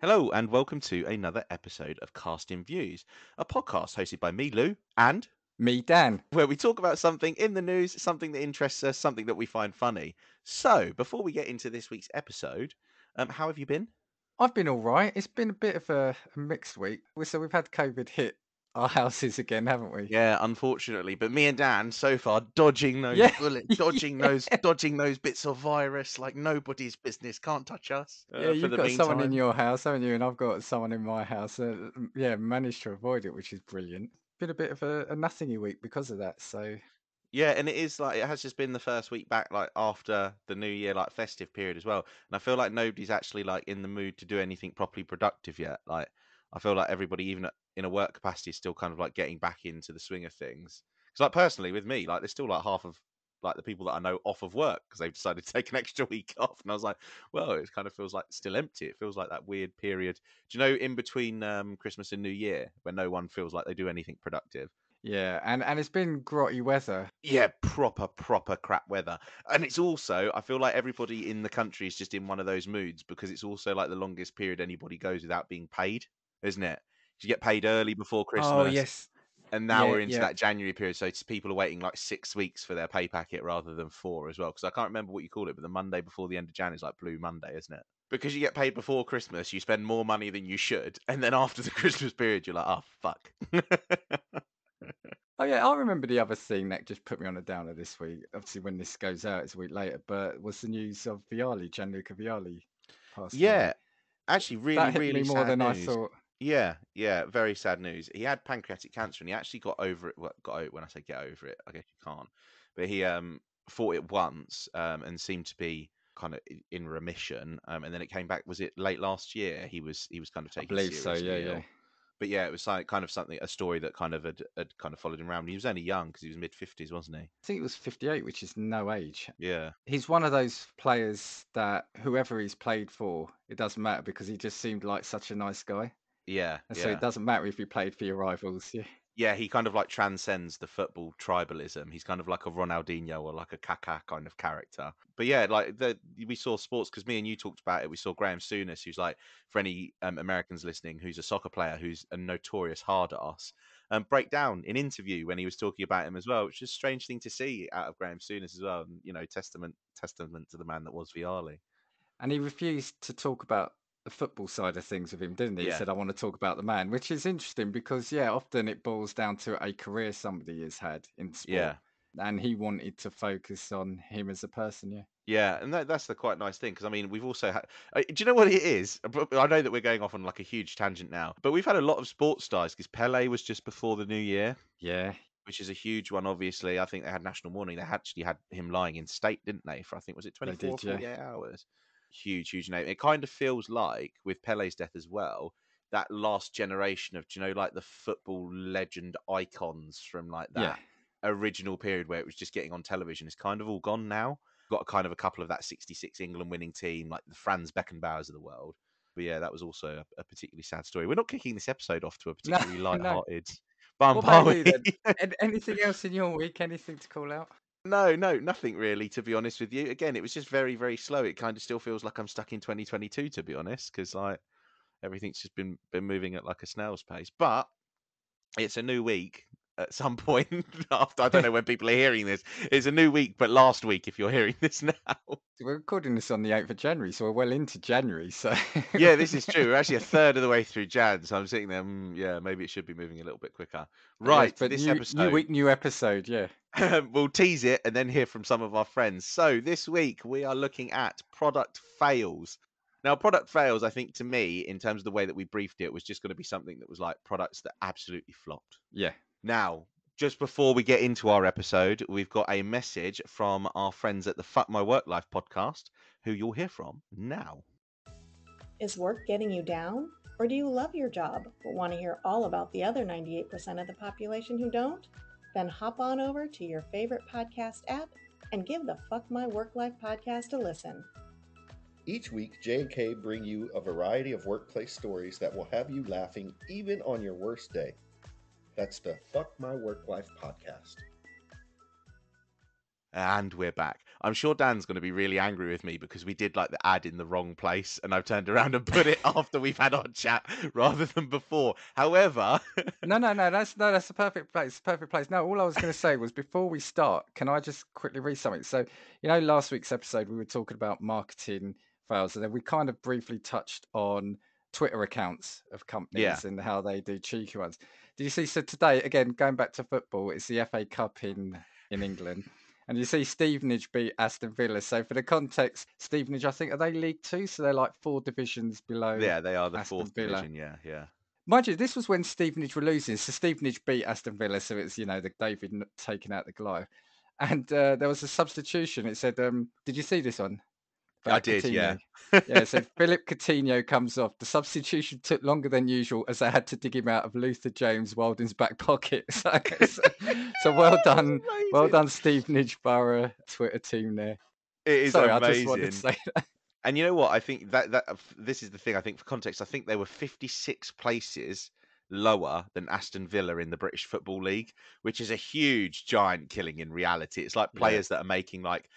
Hello, and welcome to another episode of Casting Views, a podcast hosted by me, Lou, and Me, Dan. where we talk about something in the news, something that interests us, something that we find funny. So, before we get into this week's episode, how have you been? I've been all right. It's been a bit of a mixed week. So we've had COVID hit our houses again, haven't we? Yeah, unfortunately, but me and Dan so far dodging those Yeah, bullets, yeah, dodging those bits of virus like nobody's business. Can't touch us yeah. for You've the got someone in meantime. your house, haven't you? And I've got someone in my house. Yeah, managed to avoid it, which is brilliant. Been a bit of a nothingy week because of that. So Yeah, and it is like it has just been the first week back, like after the New Year, like festive period as well. And I feel like nobody's actually like in the mood to do anything properly productive yet. Like I feel like everybody, even in a work capacity, is still kind of like getting back into the swing of things. Because like personally, with me, like there's still like half of like the people that I know off of work because they've decided to take an extra week off. And I was like, well, it kind of feels like still empty. It feels like that weird period. Do you know in between Christmas and New Year when no one feels like they do anything productive? yeah, and it's been grotty weather. Yeah, proper crap weather. And it's also, I feel like everybody in the country is just in one of those moods because it's also like the longest period anybody goes without being paid, isn't it? You get paid early before Oh Christmas, yes, and now yeah, we're into yeah, that January period. So people are waiting like 6 weeks for their pay packet rather than four as well. Because I can't remember what you call it, but the Monday before the end of Jan is like Blue Monday, isn't it? Because you get paid before Christmas, you spend more money than you should. And then after the Christmas period, you're like, oh, fuck. Oh yeah, I remember the other thing that just put me on a downer this week. Obviously, when this goes out, it's a week later. But was the news of Vialli, Gianluca Vialli, passing Yeah, away. actually, really, That hit really me more sad than I news. thought. Yeah, yeah, very sad news. He had pancreatic cancer and he actually got over it. Well, got over, when I say get over it, I guess you can't. But he fought it once and seemed to be kind of in remission. And then it came back. Was it late last year? He was kind of I taken believe so. Yeah, seriously yeah. ill. But yeah, it was like kind of something, a story that kind of had kind of followed him around. He was only young because he was mid 50s, wasn't he? I think it was 58, which is no age. Yeah, He's one of those players that whoever he's played for, it doesn't matter because he just seemed like such a nice guy. yeah, And so it yeah. doesn't matter if he played for your rivals. Yeah. Yeah, he kind of like transcends the football tribalism. He's kind of like a Ronaldinho or like a Kaká kind of character. But yeah, like we saw sports because me and you talked about it. We saw Graham Souness, who's like for any Americans listening, who's a soccer player, who's a notorious hard ass, break down in interview when he was talking about him as well, which is a strange thing to see out of Graham Souness as well. And you know, testament to the man that was Viali. And he refused to talk about the football side of things with him, didn't he? He Yeah, said, I want to talk about the man, which is interesting because, yeah, often it boils down to a career somebody has had in sport. yeah. And he wanted to focus on him as a person. Yeah. Yeah, and that's the quite nice thing because I mean we've also had. Do you know what it is? I know that we're going off on like a huge tangent now, but we've had a lot of sports stars because Pele was just before the new year, Yeah. which is a huge one. Obviously, I think they had national mourning. They actually had him lying in state, didn't they? For I think was it They 24 or did. Yeah. 48 hours. Huge name. It kind of feels like with Pele's death as well. That last generation of, do you know, like the football legend icons from like Yeah. that original period where it was just getting on television is kind of all gone now. Got a kind of a couple of that 66 England winning team, like the Franz Beckenbauers of the world. But yeah, that was also a particularly sad story. We're not kicking this episode off to a No, particularly no. light-hearted bump, What about are you then? we? Anything else in your week? Anything to call out? No, no, nothing really, to be honest with you. Again, it was just very, very slow. It kind of still feels like I'm stuck in 2022, to be honest, because like everything's just been moving at like a snail's pace. But it's a new week at some point after, I don't know when people are hearing this. It's a new week, but last week if you're hearing this now. We're recording this on the 8th of January, so we're well into January. So, Yeah, this is true. We're actually a third of the way through Jan, so I'm sitting there. Yeah, maybe it should be moving a little bit quicker. yes, Right, but this new episode, week, new episode. Yeah. we'll tease it and then hear from some of our friends. So this week we are looking at product fails. Now, product fails, I think to me, in terms of the way that we briefed it, was just going to be something that was like products that absolutely flopped. Yeah. Now, just before we get into our episode, we've got a message from our friends at the Fuck My Work Life podcast, who you'll hear from now. Is work getting you down? Or do you love your job but want to hear all about the other 98% of the population who don't? Then hop on over to your favorite podcast app and give the Fuck My Work Life podcast a listen. Each week, J&K bring you a variety of workplace stories that will have you laughing even on your worst day. That's the Fuck My Work Life podcast. And we're back. I'm sure Dan's going to be really angry with me because we did like the ad in the wrong place and I've turned around and put it after we've had our chat rather than before. However, No, that's the perfect place. Perfect place. No, all I was going to say was before we start, can I just quickly read something? So, last week's episode we were talking about marketing fails, and then we kind of briefly touched on Twitter accounts of yeah, companies and how they do cheeky ones. Did you see? So today, again, going back to football, it's the FA Cup in England. And you see Stevenage beat Aston Villa. So for the context, Stevenage, I think, are they League Two? So they're like 4 divisions below yeah, they are the Aston fourth Villa. division. Yeah, yeah. Mind you, this was when Stevenage were losing. So Stevenage beat Aston Villa. So it's, the David taking out the Goliath. And there was a substitution. It said, did you see this one? I About did, yeah. Coutinho. Yeah, so Philip Coutinho comes off. The substitution took longer than usual as they had to dig him out of Luther James Wilding's back pocket. So well done. Well Amazing. done, Stevenage Borough Twitter team there. It is Sorry, I just wanted to amazing. say that. And you know what? I think that this is the thing. I think for context, I think they were 56 places lower than Aston Villa in the British Football League, which is a huge giant killing in reality. It's like Yeah. players that are making like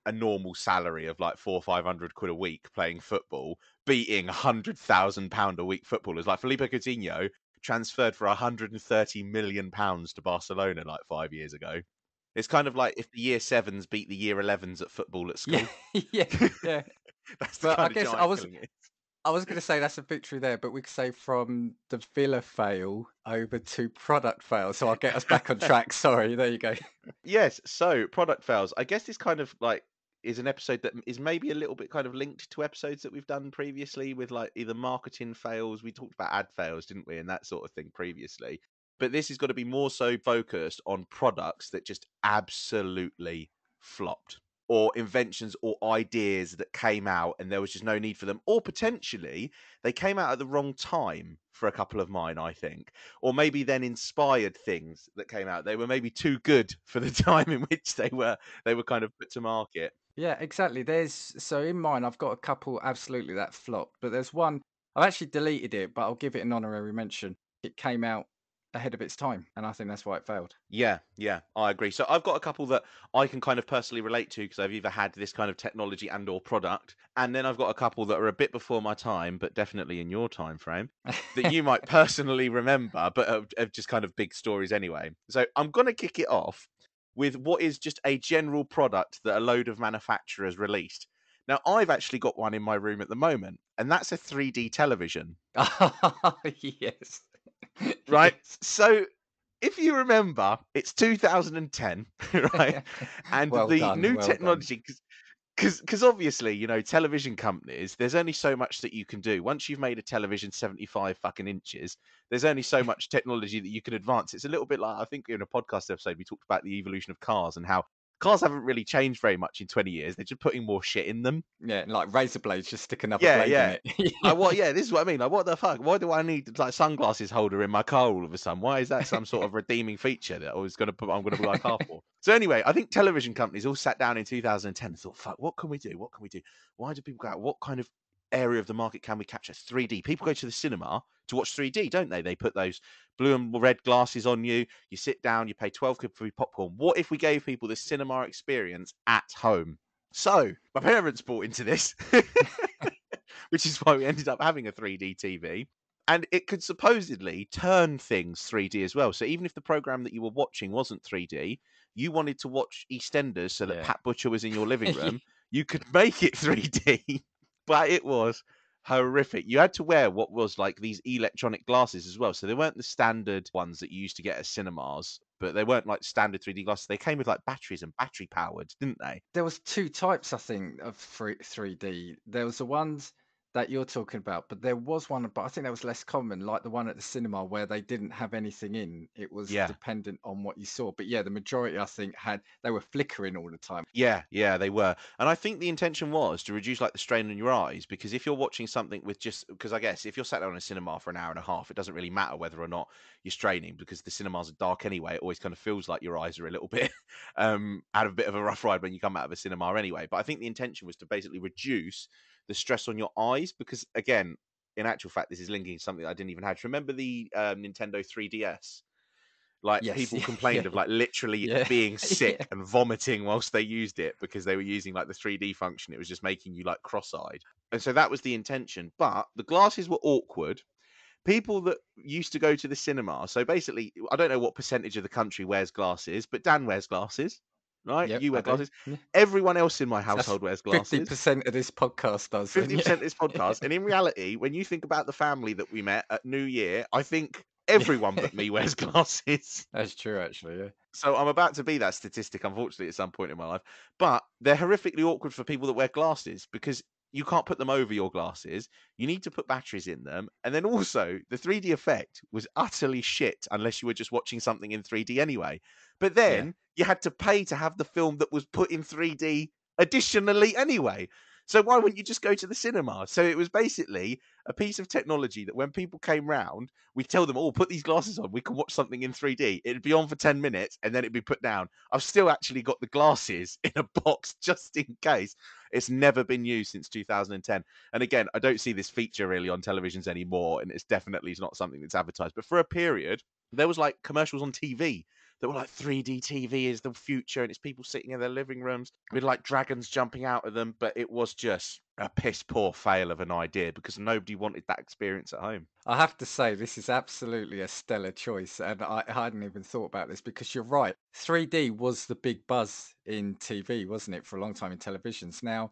a normal salary of like 400-500 quid a week playing football, beating £100,000 a week footballers. Like Felipe Coutinho transferred for £130 million to Barcelona like 5 years ago. It's kind of like if the year sevens beat the year 11s at football at school. Yeah, yeah. That's the But I kind of guess giant killing it is. I was going to say that's a victory there, but we could say from the Villa fail over to product fail. So I'll get us back on track. Sorry, there you go. Yes, so product fails. I guess this kind of like is an episode that is maybe a little bit kind of linked to episodes that we've done previously with like either marketing fails. We talked about ad fails, didn't we, and that sort of thing previously. But this is going to be more so focused on products that just absolutely flopped, or inventions or ideas that came out and there was just no need for them, or potentially they came out at the wrong time for a couple of mine, I think, or maybe then inspired things that came out. They were maybe too good for the time in which they were kind of put to market. Yeah, exactly. So in mine, I've got a couple absolutely that flopped, but there's one I've actually deleted it, but I'll give it an honorary mention. It came out ahead of its time, and I think that's why it failed. Yeah, I agree. So I've got a couple that I can kind of personally relate to because I've either had this kind of technology and or product, and then I've got a couple that are a bit before my time, but definitely in your time frame, that you might personally remember, but are just kind of big stories anyway. So I'm going to kick it off with what is just a general product that a load of manufacturers released. Now, I've actually got one in my room at the moment, and that's a 3D television. Yes. Right? Yes. So if you remember, it's 2010, right? And Well the done, new well done. technology, because obviously, television companies, there's only so much that you can do. Once you've made a television 75 fucking inches, there's only so much technology that you can advance. It's a little bit like, I think in a podcast episode, we talked about the evolution of cars and how cars haven't really changed very much in 20 years. They're just putting more shit in them. Yeah, like razor blades, just stick another Yeah, blade yeah. in it. Like what? Yeah, this is what I mean. Like, what the fuck? Why do I need like sunglasses holder in my car all of a sudden? Why is that some sort of redeeming feature that I'm going to buy a car for? So anyway, I think television companies all sat down in 2010 and thought, fuck, what can we do? What can we do? Why do people go out? What kind of area of the market can we capture? 3D. People go to the cinema to watch 3D, don't they? They put those blue and red glasses on you. You sit down, you pay 12 quid for your popcorn. What if we gave people the cinema experience at home? So my parents bought into this. Which is why we ended up having a 3D TV. And it could supposedly turn things 3D as well. So even if the program that you were watching wasn't 3D, you wanted to watch EastEnders so that Yeah. Pat Butcher was in your living room, you could make it 3D. But it was horrific. You had to wear what was like these electronic glasses as well. So they weren't the standard ones that you used to get at cinemas, but they weren't like standard 3D glasses. They came with like batteries and battery powered, didn't they? There was 2 types, I think, of 3D. There was the ones that you're talking about, but there was one, but I think that was less common, like the one at the cinema where they didn't have anything in. It was Yeah. dependent on what you saw. But yeah, the majority, I think, they were flickering all the time. Yeah, they were. And I think the intention was to reduce like the strain on your eyes, because if you're watching something with because I guess if you're sat down in a cinema for an hour and a half, it doesn't really matter whether or not you're straining, because the cinemas are dark anyway. It always kind of feels like your eyes are a little bit out of a bit of a rough ride when you come out of a cinema anyway. But I think the intention was to basically reduce the stress on your eyes, because again, in actual fact, this is linking something I didn't even have. Do you remember the Nintendo 3DS? Like Yes, people yeah, complained yeah, of like literally yeah, being sick yeah, and vomiting whilst they used it because they were using like the 3D function. It was just making you like cross-eyed. And so that was the intention. But the glasses were awkward. People that used to go to the cinema. So basically, I don't know what percentage of the country wears glasses, but Dan wears glasses, right? yep, You I wear do. glasses. Yeah. Everyone else in my That's household wears glasses. 50% of this podcast does, then, yeah. 50% of this podcast. And in reality, when you think about the family that we met at New Year, I think Yeah. everyone but me wears glasses. That's true, actually, yeah. So I'm about to be that statistic, unfortunately, at some point in my life. But they're horrifically awkward for people that wear glasses because you can't put them over your glasses. You need to put batteries in them. And then also, the 3D effect was utterly shit unless you were just watching something in 3D anyway. But Yeah. then you had to pay to have the film that was put in 3D additionally anyway. So why wouldn't you just go to the cinema? So it was basically a piece of technology that when people came round, we'd tell them, oh, put these glasses on. We can watch something in 3D. It'd be on for 10 minutes and then it'd be put down. I've still actually got the glasses in a box just in case. It's never been used since 2010. And again, I don't see this feature really on televisions anymore. And it's definitely not something that's advertised. But for a period, there was like commercials on TV that were like 3D TV is the future, and it's people sitting in their living rooms with like dragons jumping out of them. But it was just a piss poor fail of an idea because nobody wanted that experience at home. I have to say, this is absolutely a stellar choice. And I hadn't even thought about this because you're right. 3D was the big buzz in TV, wasn't it, for a long time in televisions. Now,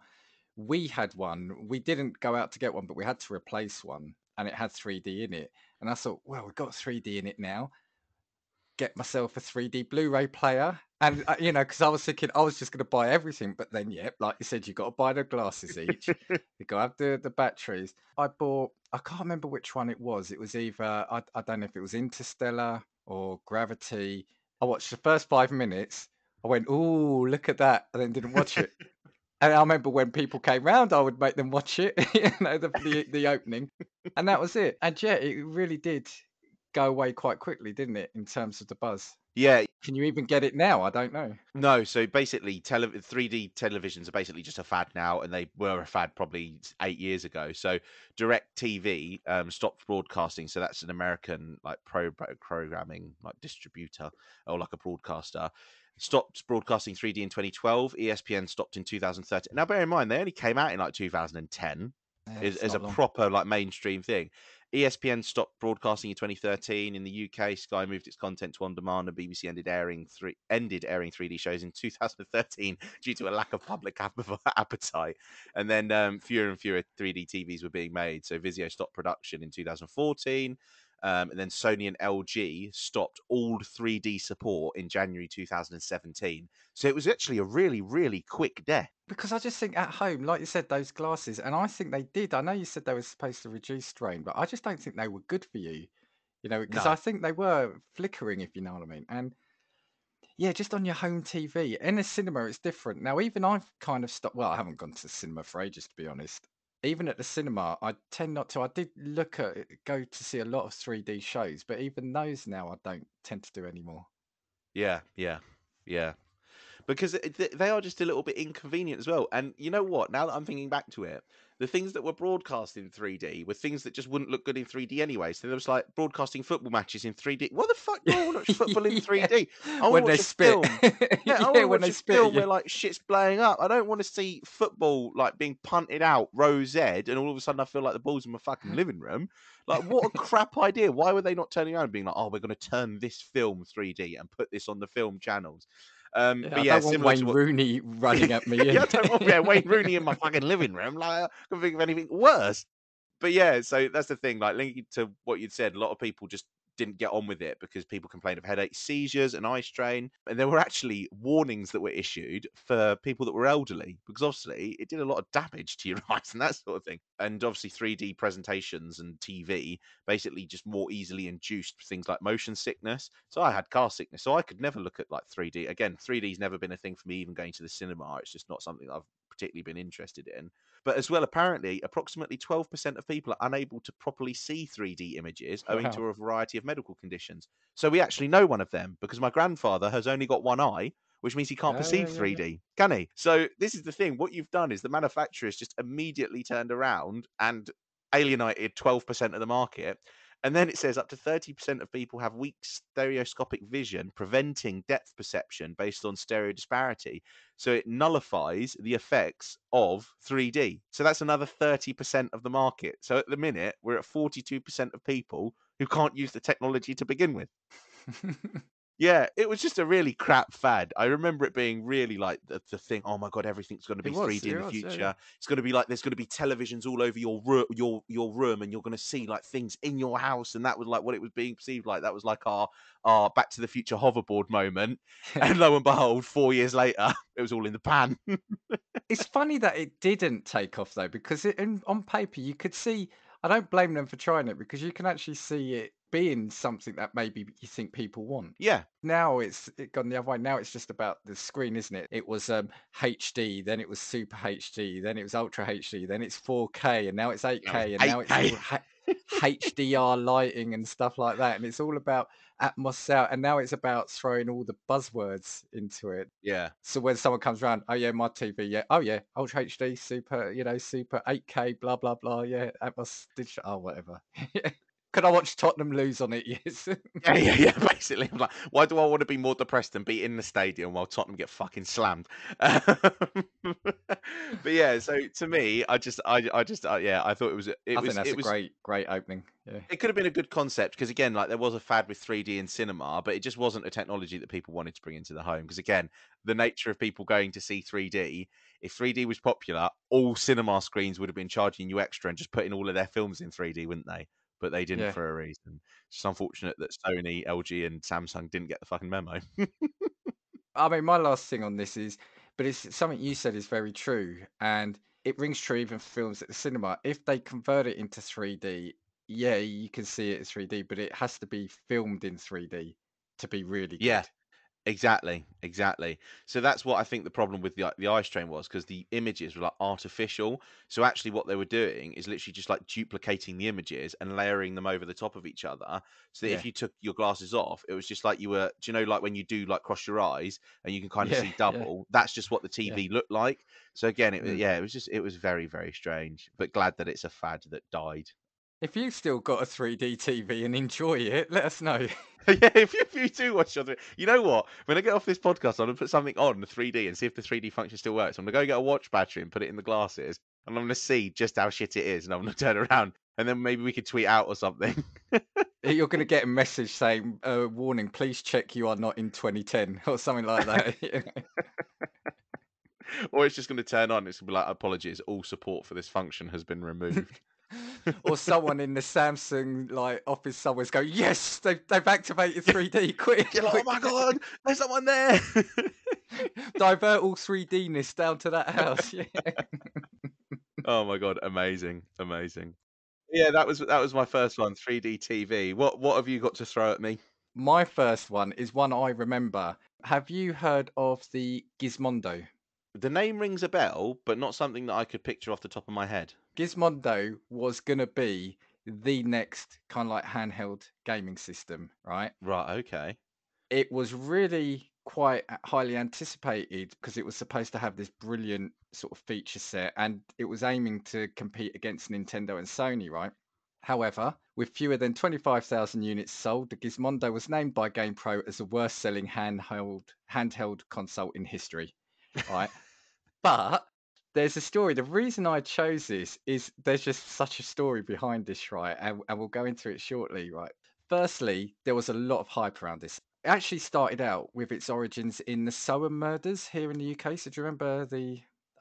we had one. We didn't go out to get one, but we had to replace one. And it had 3D in it. And I thought, well, we've got 3D in it now. Get myself a 3D Blu-ray player. And, because I was thinking I was just going to buy everything. But then, yeah, like you said, you've got to buy the glasses each. You've got to have the batteries. I can't remember which one it was. It was either, I don't know if it was Interstellar or Gravity. I watched the first 5 minutes. I went, oh, look at that. And then didn't watch it. And I remember when people came round, I would make them watch it, the opening. And that was it. And yeah, it really did go away quite quickly, didn't it, in terms of the buzz? Yeah. Can you even get it now? I don't know. No, so basically 3D televisions are basically just a fad now, and they were a fad probably 8 years ago. So DirecTV stopped broadcasting. So that's an American like programming like distributor or like a broadcaster. Stopped broadcasting 3D in 2012. ESPN stopped in 2013. Now bear in mind they only came out in like 2010 Yeah, as it's a not long. proper like mainstream thing. ESPN stopped broadcasting in 2013. In the UK, Sky moved its content to on demand, and BBC ended airing 3D shows in 2013 due to a lack of public appetite. And then fewer and fewer 3D TVs were being made. So Vizio stopped production in 2014. And then Sony and LG stopped all 3D support in January 2017. So it was actually a really, really quick death. Because I just think at home, like you said, those glasses, and I think they did. I know you said they were supposed to reduce strain, but I just don't think they were good for you. Because No. I think they were flickering, if you know what I mean. And yeah, just on your home TV. In a cinema, it's different. Now, even I've kind of stopped. Well, I haven't gone to the cinema for ages, to be honest. Even at the cinema, I tend not to. I did go to see a lot of 3D shows, but even those now I don't tend to do anymore. Yeah. Because they are just a little bit inconvenient as well. And you know what? Now that I'm thinking back to it, the things that were broadcast in 3D were things that just wouldn't look good in 3D anyway. So there was like broadcasting football matches in 3D. What the fuck do I want to watch football in 3D? I want When to they watch a spit. film. Yeah, I want Yeah, to when watch they a spit at film you. where like shit's blowing up. I don't want to see football like being punted out row Z, and all of a sudden I feel like the ball's in my fucking living room. Like, what a crap idea! Why were they not turning around and being like, "Oh, we're going to turn this film 3D and put this on the film channels"? Yeah, But I yeah, don't want similar to Wayne what. Rooney running at me. Yeah, I don't want Wayne Rooney in my fucking living room. Like, I can't think of anything worse. But yeah, so that's the thing. Like linking to what you'd said, a lot of people just didn't get on with it because people complained of headaches, seizures, and eye strain. And there were actually warnings that were issued for people that were elderly because obviously it did a lot of damage to your eyes and that sort of thing. And obviously 3D presentations and TV basically just more easily induced things like motion sickness. So I had car sickness, so I could never look at like 3D. Again, 3D's never been a thing for me, even going to the cinema. It's just not something I've particularly been interested in. But as well, apparently, approximately 12% of people are unable to properly see 3D images owing to Wow. a variety of medical conditions. So we actually know one of them because my grandfather has only got one eye, which means he can't Yeah, perceive 3D, can he? So this is the thing. What you've done is the manufacturers just immediately turned around and alienated 12% of the market. And then it says up to 30% of people have weak stereoscopic vision, preventing depth perception based on stereo disparity. So it nullifies the effects of 3D. So that's another 30% of the market. So at the minute, we're at 42% of people who can't use the technology to begin with. Yeah, it was just a really crap fad. I remember it being really like the thing. Oh my god, everything's going to be 3D in the Yeah, yeah. future. It's going to be like there's going to be televisions all over your room, and you're going to see like things in your house, and that was like what it was being perceived like. That was like our Back to the Future hoverboard moment. And lo and behold, 4 years later, it was all in the pan. It's funny that it didn't take off though, because on paper you could see. I don't blame them for trying it because you can actually see it being something that maybe you think people want. Yeah, Now it gone the other way. Now it's just about the screen, isn't it? It was HD, then it was Super HD, then it was Ultra HD, then it's 4K, and now it's 8K, and now it's all 8K. HDR lighting and stuff like that. And it's all about Atmos sound, and now it's about throwing all the buzzwords into it. Yeah. So when someone comes around, oh yeah, my TV, yeah, oh yeah, Ultra HD, Super, Super 8K, blah blah blah, yeah, Atmos digital, oh whatever. Could I watch Tottenham lose on it? Yes. Yeah. Basically, I'm like, why do I want to be more depressed than be in the stadium while Tottenham get fucking slammed? But yeah, so to me, yeah, I thought I think that's a great opening. Yeah. it could have been a good concept because again, like there was a fad with 3D in cinema, but it just wasn't a technology that people wanted to bring into the home. Because again, the nature of people going to see 3D, if 3D was popular, all cinema screens would have been charging you extra and just putting all of their films in 3D, wouldn't they? But they didn't Yeah. for a reason. It's just unfortunate that Sony, LG, and Samsung didn't get the fucking memo. I mean, my last thing on this is, but it's something you said is very true, and it rings true even for films at the cinema. If they convert it into 3D, yeah, you can see it as 3D, but it has to be filmed in 3D to be really Yeah, good. exactly. So that's what I think the problem with the ice train was because the images were like artificial. So actually, what they were doing is literally just like duplicating the images and layering them over the top of each other. So that Yeah, if you took your glasses off, it was just like you were. Do you know like when you do like cross your eyes and you can kind of yeah, see yeah, double? That's just what the yeah. TV looked like. So again, Mm. it was very very strange. But glad that it's a fad that died. If you've still got a 3D TV and enjoy it, let us know. Yeah, if you do watch your, you know what? When I get off this podcast, I'm gonna put something on the 3D and see if the 3D function still works. I'm gonna go get a watch battery and put it in the glasses, and I'm gonna see just how shit it is, and I'm gonna turn around, and then maybe we could tweet out or something. You're going to get a message saying, warning, please check you are not in 2010 or something like that. Or it's just gonna turn on. It's gonna be like, apologies, all support for this function has been removed. Or someone in the Samsung like office somewhere's go, yes, they've activated 3D. Quick, You're like, oh quick. my god, there's someone there. Divert all 3D-ness down to that house. Yeah. Oh my god, amazing. Yeah, that was my first one, 3D TV. What have you got to throw at me? My first one is one I remember. Have you heard of the Gizmondo? The name rings a bell, but not something that I could picture off the top of my head. Gizmondo was going to be the next kind of like handheld gaming system, right? Right, okay. It was really quite highly anticipated because it was supposed to have this brilliant sort of feature set and it was aiming to compete against Nintendo and Sony, right? However, with fewer than 25,000 units sold, the Gizmondo was named by GamePro as the worst selling handheld console in history, right? But there's a story. The reason I chose this is there's just such a story behind this, right? And we'll go into it shortly, right? Firstly, there was a lot of hype around this. It actually started out with its origins in the Soham murders here in the UK. So do you remember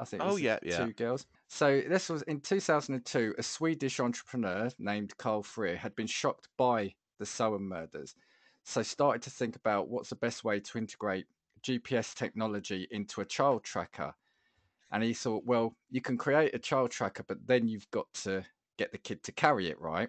I think it Oh was the yeah, yeah. two girls. So this was in 2002. A Swedish entrepreneur named Carl Freer had been shocked by the Soham murders. So started to think about what's the best way to integrate GPS technology into a child tracker. And he thought, well, you can create a child tracker, but then you've got to get the kid to carry it, right?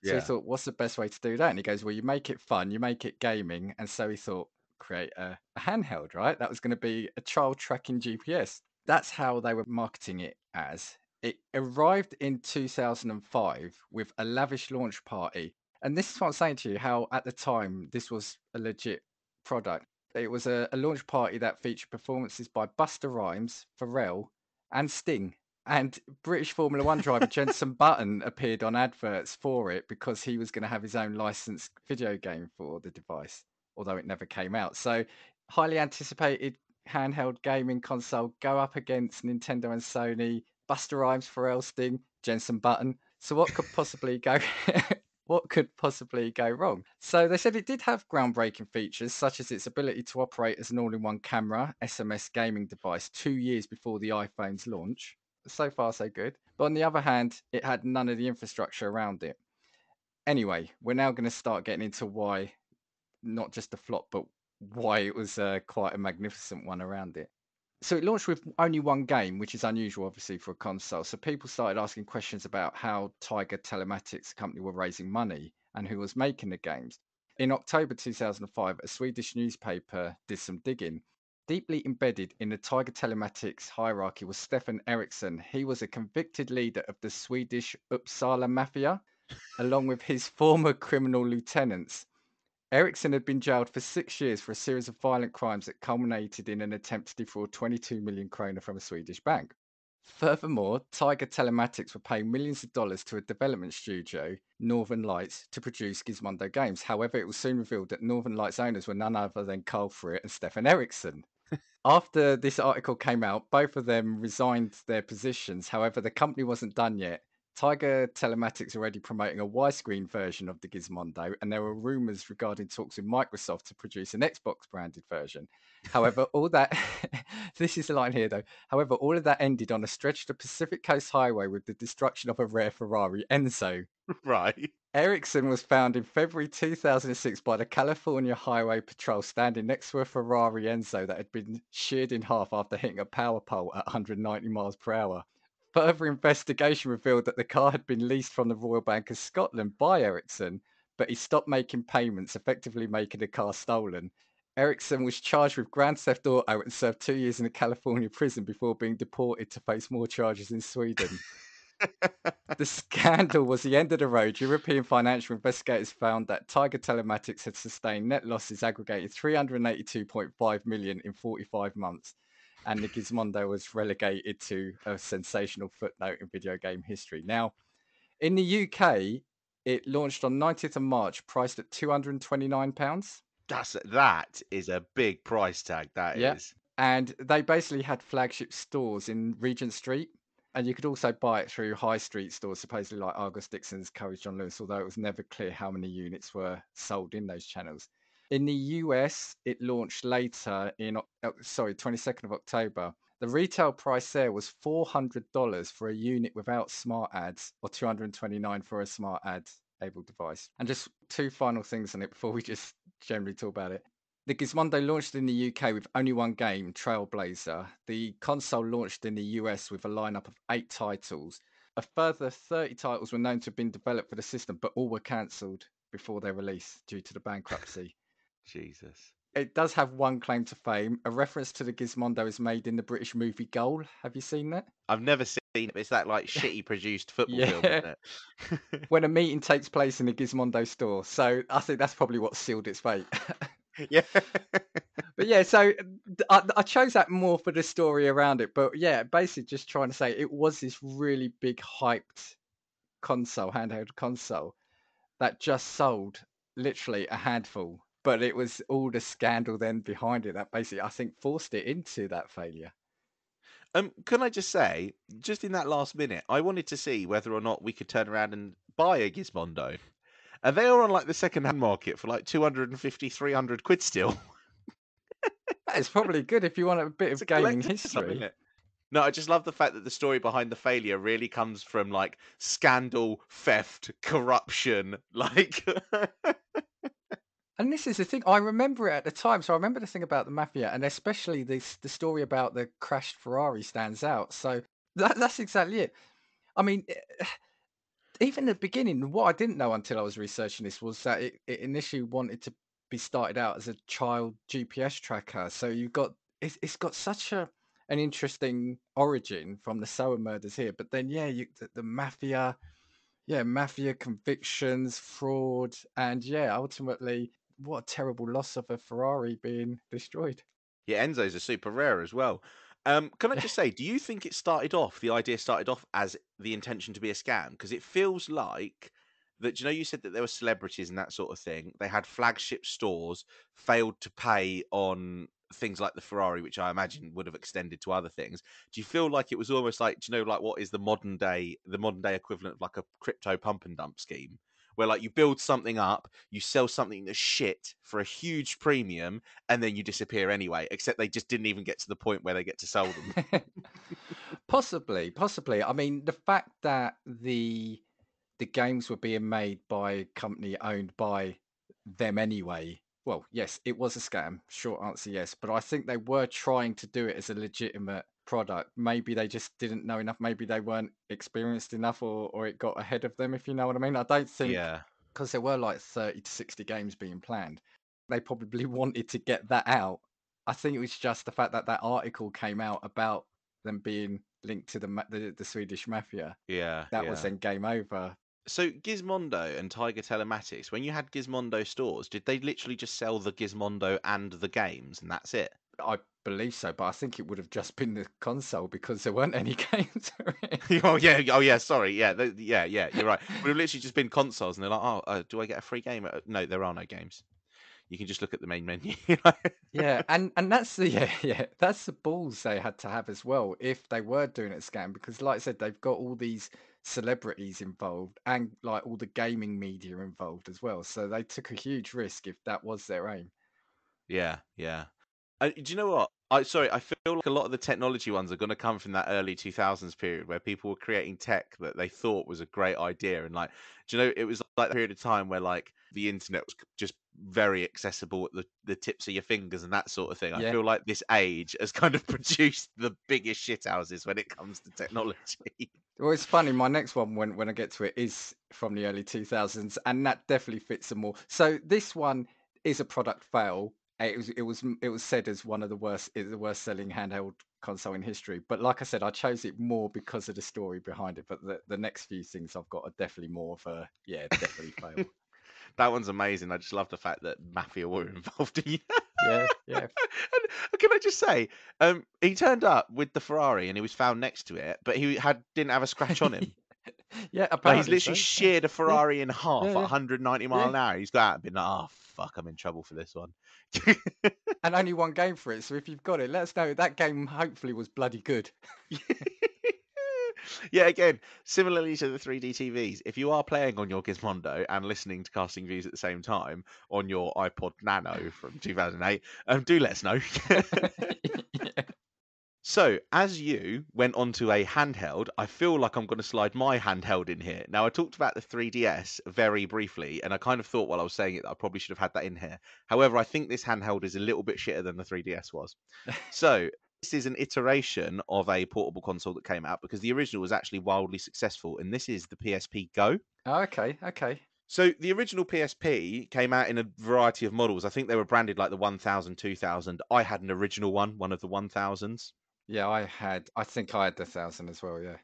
So he Yeah. thought, what's the best way to do that? And he goes, well, you make it fun, you make it gaming. And so he thought, create a handheld, right? That was going to be a child tracking GPS. That's how they were marketing it as. It arrived in 2005 with a lavish launch party. And this is what I'm saying to you, how at the time this was a legit product. It was a launch party that featured performances by Busta Rhymes, Pharrell, and Sting. And British Formula One driver Jenson Button appeared on adverts for it because he was going to have his own licensed video game for the device, although it never came out. So, highly anticipated handheld gaming console go up against Nintendo and Sony. Buster Rhymes for Elsting, Jenson Button. So, what could possibly go? What could possibly go wrong? So they said it did have groundbreaking features, such as its ability to operate as an all-in-one camera SMS gaming device 2 years before the iPhone's launch. So far, so good. But on the other hand, it had none of the infrastructure around it. Anyway, we're now going to start getting into why, not just a flop, but why it was quite a magnificent one around it. So it launched with only one game, which is unusual, obviously, for a console. So people started asking questions about how Tiger Telematics company were raising money and who was making the games. In October 2005, a Swedish newspaper did some digging. Deeply embedded in the Tiger Telematics hierarchy was Stefan Eriksson. He was a convicted leader of the Swedish Uppsala Mafia, along with his former criminal lieutenants. Eriksson had been jailed for 6 years for a series of violent crimes that culminated in an attempt to defraud 22 million kronor from a Swedish bank. Furthermore, Tiger Telematics were paying millions of dollars to a development studio, Northern Lights, to produce Gizomondo games. However, it was soon revealed that Northern Lights owners were none other than Carl Friert and Stefan Eriksson. After this article came out, both of them resigned their positions. However, the company wasn't done yet. Tiger Telematics already promoting a widescreen version of the Gizmondo, and there were rumors regarding talks with Microsoft to produce an Xbox branded version. However, all that this is the line here though. However, all of that ended on a stretch of the Pacific Coast Highway with the destruction of a rare Ferrari Enzo. Right. Ericsson was found in February 2006 by the California Highway Patrol standing next to a Ferrari Enzo that had been sheared in half after hitting a power pole at 190 miles per hour. Further investigation revealed that the car had been leased from the Royal Bank of Scotland by Ericsson, but he stopped making payments, effectively making the car stolen. Ericsson was charged with grand theft auto and served 2 years in a California prison before being deported to face more charges in Sweden. The scandal was the end of the road. European financial investigators found that Tiger Telematics had sustained net losses aggregating 382.5 million in 45 months, and the Gizmondo was relegated to a sensational footnote in video game history. Now, in the UK, it launched on 90th of March, priced at £229. That is a big price tag. That Yeah. is. And they basically had flagship stores in Regent Street. And you could also buy it through high street stores, supposedly like Argos Dixon's, Courage John Lewis, although it was never clear how many units were sold in those channels. In the US, it launched later in, 22nd of October. The retail price there was $400 for a unit without smart ads, or $229 for a smart ad able device. And just two final things on it before we just generally talk about it. The Gizmondo launched in the UK with only one game, Trailblazer. The console launched in the US with a lineup of 8 titles. A further 30 titles were known to have been developed for the system, but all were cancelled before their release due to the bankruptcy. Jesus. It does have one claim to fame. A reference to the Gizmondo is made in the British movie Goal. Have you seen that? I've never seen it. It's that like shitty produced football film, Yeah. isn't it? When a meeting takes place in the Gizmondo store. So I think that's probably what sealed its fate. Yeah. But yeah, so I chose that more for the story around it. But yeah, basically just trying to say it was this really big hyped console, handheld console, that just sold literally a handful. But it was all the scandal then behind it that basically, I think, forced it into that failure. Can I just say, just in that last minute, I wanted to see whether or not we could turn around and buy a Gizmondo. And they are on like the second-hand market for like 250, 300 quid still. It's probably good if you want a bit It's of a gaming collector's item, isn't history. it? No, I just love the fact that the story behind the failure really comes from like scandal, theft, corruption, like And this is the thing, I remember it at the time. So I remember the thing about the mafia, and especially the story about the crashed Ferrari stands out. So that's exactly it. I mean, even at the beginning, what I didn't know until I was researching this was that it initially wanted to be started out as a child GPS tracker. So you've got it's got such an interesting origin from the Sower murders here. But then yeah, the mafia, yeah, mafia convictions, fraud, and yeah, ultimately, what a terrible loss of a Ferrari being destroyed. yeah, Enzo's are super rare as well. Can I just say, do you think the idea started off as the intention to be a scam? Because it feels like that, you said that there were celebrities and that sort of thing. They had flagship stores, failed to pay on things like the Ferrari, which I imagine would have extended to other things. Do you feel like it was almost like, like what is the modern day equivalent of like a crypto pump and dump scheme? Where like you build something up, you sell something that's shit for a huge premium, and then you disappear anyway, except they just didn't even get to the point where they get to sell them. Possibly. I mean, the fact that the games were being made by a company owned by them anyway. Well, yes, it was a scam. Short answer, yes. But I think they were trying to do it as a legitimate product. Maybe they just didn't know enough. Maybe they weren't experienced enough, or it got ahead of them, if you know what I mean. I don't think, Yeah. because there were like 30 to 60 games being planned, they probably wanted to get that out. I think it was just the fact that that article came out about them being linked to the Swedish mafia. Yeah, That was yeah. then game over. So Gizmondo and Tiger Telematics, when you had Gizmondo stores, did they literally just sell the Gizmondo and the games, and that's it? I believe so, but I think it would have just been the console because there weren't any games for it. Oh yeah. Sorry, yeah, yeah. You're right. Would have literally just been consoles, and they're like, "Oh, do I get a free game?" No, there are no games. You can just look at the main menu. Yeah, and that's the that's the balls they had to have as well if they were doing it scam, because like I said, they've got all these celebrities involved and like all the gaming media involved as well. So they took a huge risk if that was their aim. Yeah. Do you know what? I feel like a lot of the technology ones are going to come from that early 2000s period where people were creating tech that they thought was a great idea, and like, it was like a period of time where like the internet was just very accessible at the tips of your fingers and that sort of thing. I Yeah. feel like this age has kind of produced the biggest shithouses when it comes to technology. Well, it's funny. My next one, when I get to it, is from the early 2000s, and that definitely fits them more. So this one is a product fail. It was said as one of the worst selling handheld console in history. But like I said, I chose it more because of the story behind it. But the next few things I've got are definitely more of a definitely fail. That one's amazing. I just love the fact that mafia were involved in Yeah. And can I just say, he turned up with the Ferrari and he was found next to it, but didn't have a scratch on him. Yeah, Like he's apparently literally so. sheared a Yeah, Ferrari in half yeah, at yeah, 190 yeah. mile an hour. He's got out and been like, "Oh fuck, I'm in trouble for this one." And only one game for it. So if you've got it, let us know. That game hopefully was bloody good. Yeah, again, similarly to the 3D TVs, if you are playing on your Gizmondo and listening to Casting Views at the same time on your iPod Nano from 2008, do let us know. Yeah. So, as you went onto a handheld, I feel like I'm going to slide my handheld in here. Now, I talked about the 3DS very briefly, and I kind of thought while I was saying it that I probably should have had that in here. However, I think this handheld is a little bit shitter than the 3DS was. So, this is an iteration of a portable console that came out because the original was actually wildly successful, and this is the PSP Go. Oh, okay. So the original PSP came out in a variety of models. I think they were branded like the 1000, 2000. I had an original one of the 1000s. Yeah, I think I had the 1,000 as well. Yeah.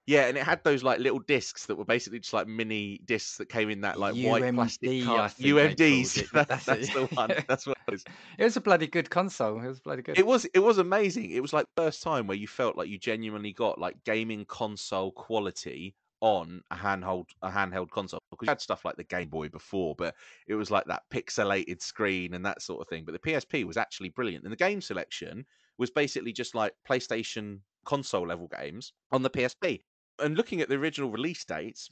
Yeah, and it had those like little discs that were basically just like mini discs that came in that like white plastic UMD, I cart. think they called UMDs. it. That's That's it. the one. Yeah. That's what it is. It was a bloody good console. It was bloody good. It was amazing. It was like the first time where you felt like you genuinely got like gaming console quality on a handheld console, because you had stuff like the Game Boy before, but it was like that pixelated screen and that sort of thing. But the PSP was actually brilliant, and the game selection was basically just like PlayStation console level games on the PSP. And looking at the original release dates,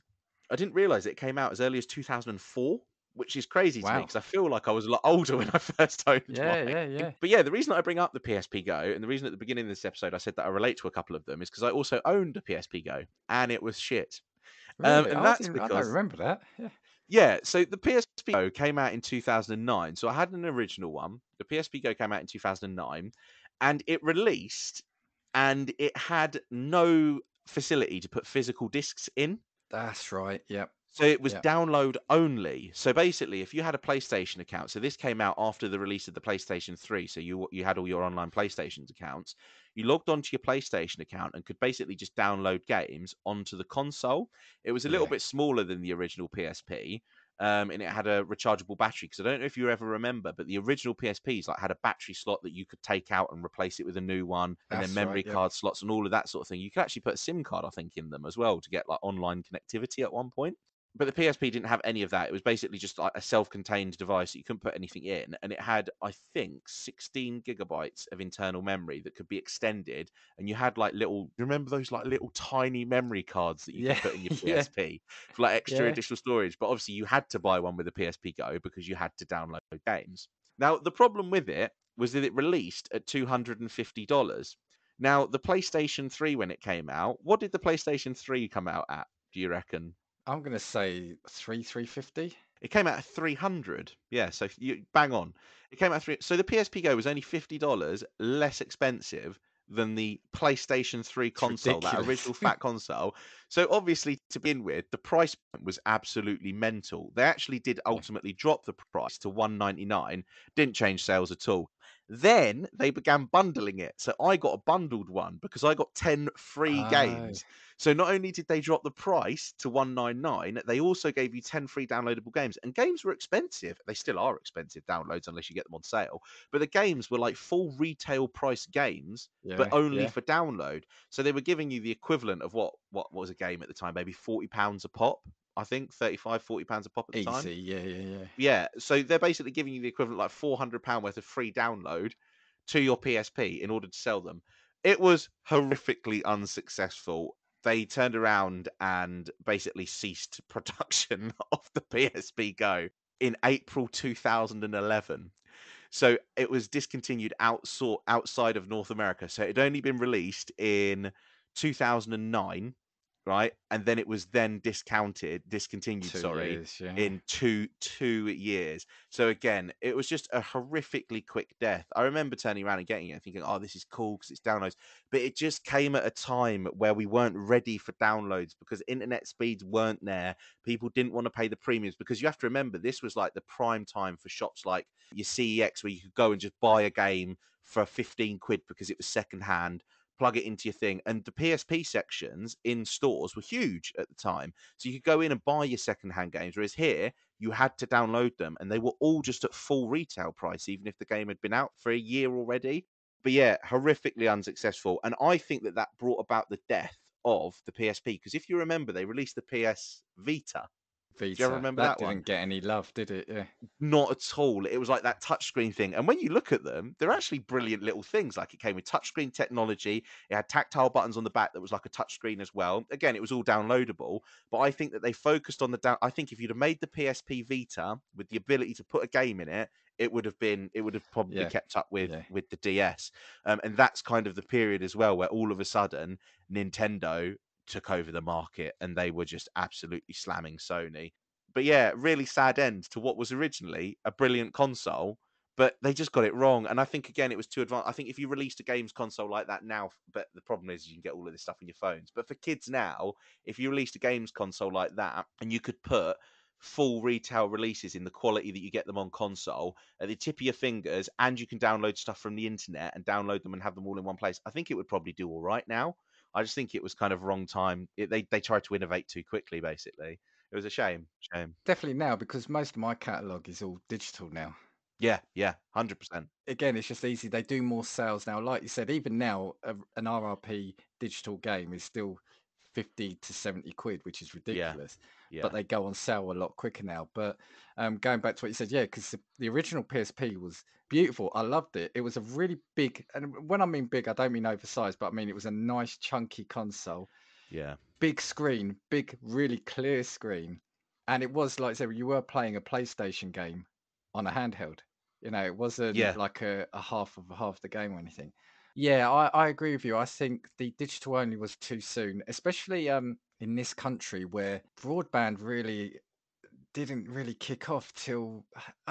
I didn't realize it came out as early as 2004, which is crazy to me Wow. because I feel like I was a lot older when I first owned mine. Yeah. But yeah, the reason I bring up the PSP Go, and the reason at the beginning of this episode I said that I relate to a couple of them, is because I also owned a PSP Go, and it was shit. Really? And I that's don't because, remember that. Yeah. yeah, so the PSP Go came out in 2009. So I had an original one. The PSP Go came out in 2009, and it released, and it had no facility to put physical discs in. That's right. Yep. So it was Yeah. download only. So basically, if you had a PlayStation account, so this came out after the release of the PlayStation 3, so you had all your online PlayStation accounts, you logged onto your PlayStation account and could basically just download games onto the console. It was a little Really? bit smaller than the original PSP, And it had a rechargeable battery. Because I don't know if you ever remember, but the original PSPs like had a battery slot that you could take out and replace it with a new one, and then That's memory right. Yep. card slots and all of that sort of thing. You could actually put a SIM card, I think, in them as well to get like online connectivity at one point. But the PSP didn't have any of that. It was basically just like a self-contained device that you couldn't put anything in, and it had, I think, 16 gigabytes of internal memory that could be extended. And you had like little, you remember those like little tiny memory cards that you Yeah. could put in your Yeah. PSP for like extra Yeah. additional storage? But obviously, you had to buy one with the PSP Go because you had to download games. Now, the problem with it was that it released at $250. Now, the PlayStation 3, when it came out, what did the PlayStation 3 come out at, do you reckon? I'm gonna say 350. It came out at 300. Yeah, so you bang on. It came out so the PSP Go was only $50 less expensive than the PlayStation 3 It's console, that ridiculous. original fat console. So obviously, to begin with, the price point was absolutely mental. They actually did Yeah. ultimately drop the price to $199, didn't change sales at all. Then they began bundling it. So I got a bundled one because I got 10 free Oh, games. So not only did they drop the price to 199, they also gave you 10 free downloadable games. And games were expensive. They still are expensive downloads unless you get them on sale. But the games were like full retail price games, but yeah. only Yeah. for download. So they were giving you the equivalent of what was a game at the time, maybe £40 a pop. I think £35, £40 a pop at the time. Easy. Yeah. Yeah. Yeah. Yeah, so they're basically giving you the equivalent like £400 worth of free download to your PSP in order to sell them. It was horrifically unsuccessful. They turned around and basically ceased production of the PSP Go in April 2011. So it was discontinued outside of North America. So it had only been released in 2009, right? And then it was then discontinued, 2 years. Yeah. in two years. So again, it was just a horrifically quick death. I remember turning around and getting it and thinking, oh, this is cool because it's downloads. But it just came at a time where we weren't ready for downloads because internet speeds weren't there. People didn't want to pay the premiums because you have to remember this was like the prime time for shops like your CEX where you could go and just buy a game for 15 quid because it was secondhand, plug it into your thing. And the PSP sections in stores were huge at the time. So you could go in and buy your secondhand games, whereas here you had to download them and they were all just at full retail price, even if the game had been out for a year already. But yeah, horrifically unsuccessful. And I think that that brought about the death of the PSP because if you remember, they released the PS Vita. Do you ever Vita. remember That that one? didn't get any love, did it? Yeah. Not at all. It was like that touchscreen thing. And when you look at them, they're actually brilliant little things. Like it came with touchscreen technology. It had tactile buttons on the back that was like a touchscreen as well. Again, it was all downloadable. But I think that they focused on I think if you'd have made the PSP Vita with the ability to put a game in it, it would have probably Yeah. kept up Yeah. with the DS. And that's kind of the period as well where all of a sudden Nintendo took over the market and they were just absolutely slamming Sony. But yeah, really sad end to what was originally a brilliant console, but they just got it wrong. And I think again it was too advanced. I think if you released a games console like that now, but the problem is you can get all of this stuff on your phones. But for kids now, if you released a games console like that and you could put full retail releases in the quality that you get them on console at the tip of your fingers, and you can download stuff from the internet and download them and have them all in one place, I think it would probably do all right now. I just think it was kind of wrong time. They tried to innovate too quickly, basically. It was a shame. Shame. Definitely now because most of my catalogue is all digital now. Yeah, 100%. Again, it's just easy. They do more sales now. Like you said, even now, an RRP digital game is still 50 to 70 quid, which is ridiculous. Yeah. But they go on sale a lot quicker now. But going back to what you said, yeah, because the original PSP was beautiful. I loved it. It was a really big, and when I mean big, I don't mean oversized, but I mean it was a nice chunky console. Yeah. Big screen, big, really clear screen. And it was like I said, you were playing a PlayStation game on a handheld. You know, it wasn't Yeah. like a half the game or anything. Yeah, I agree with you. I think the digital only was too soon, especially in this country where broadband really didn't really kick off till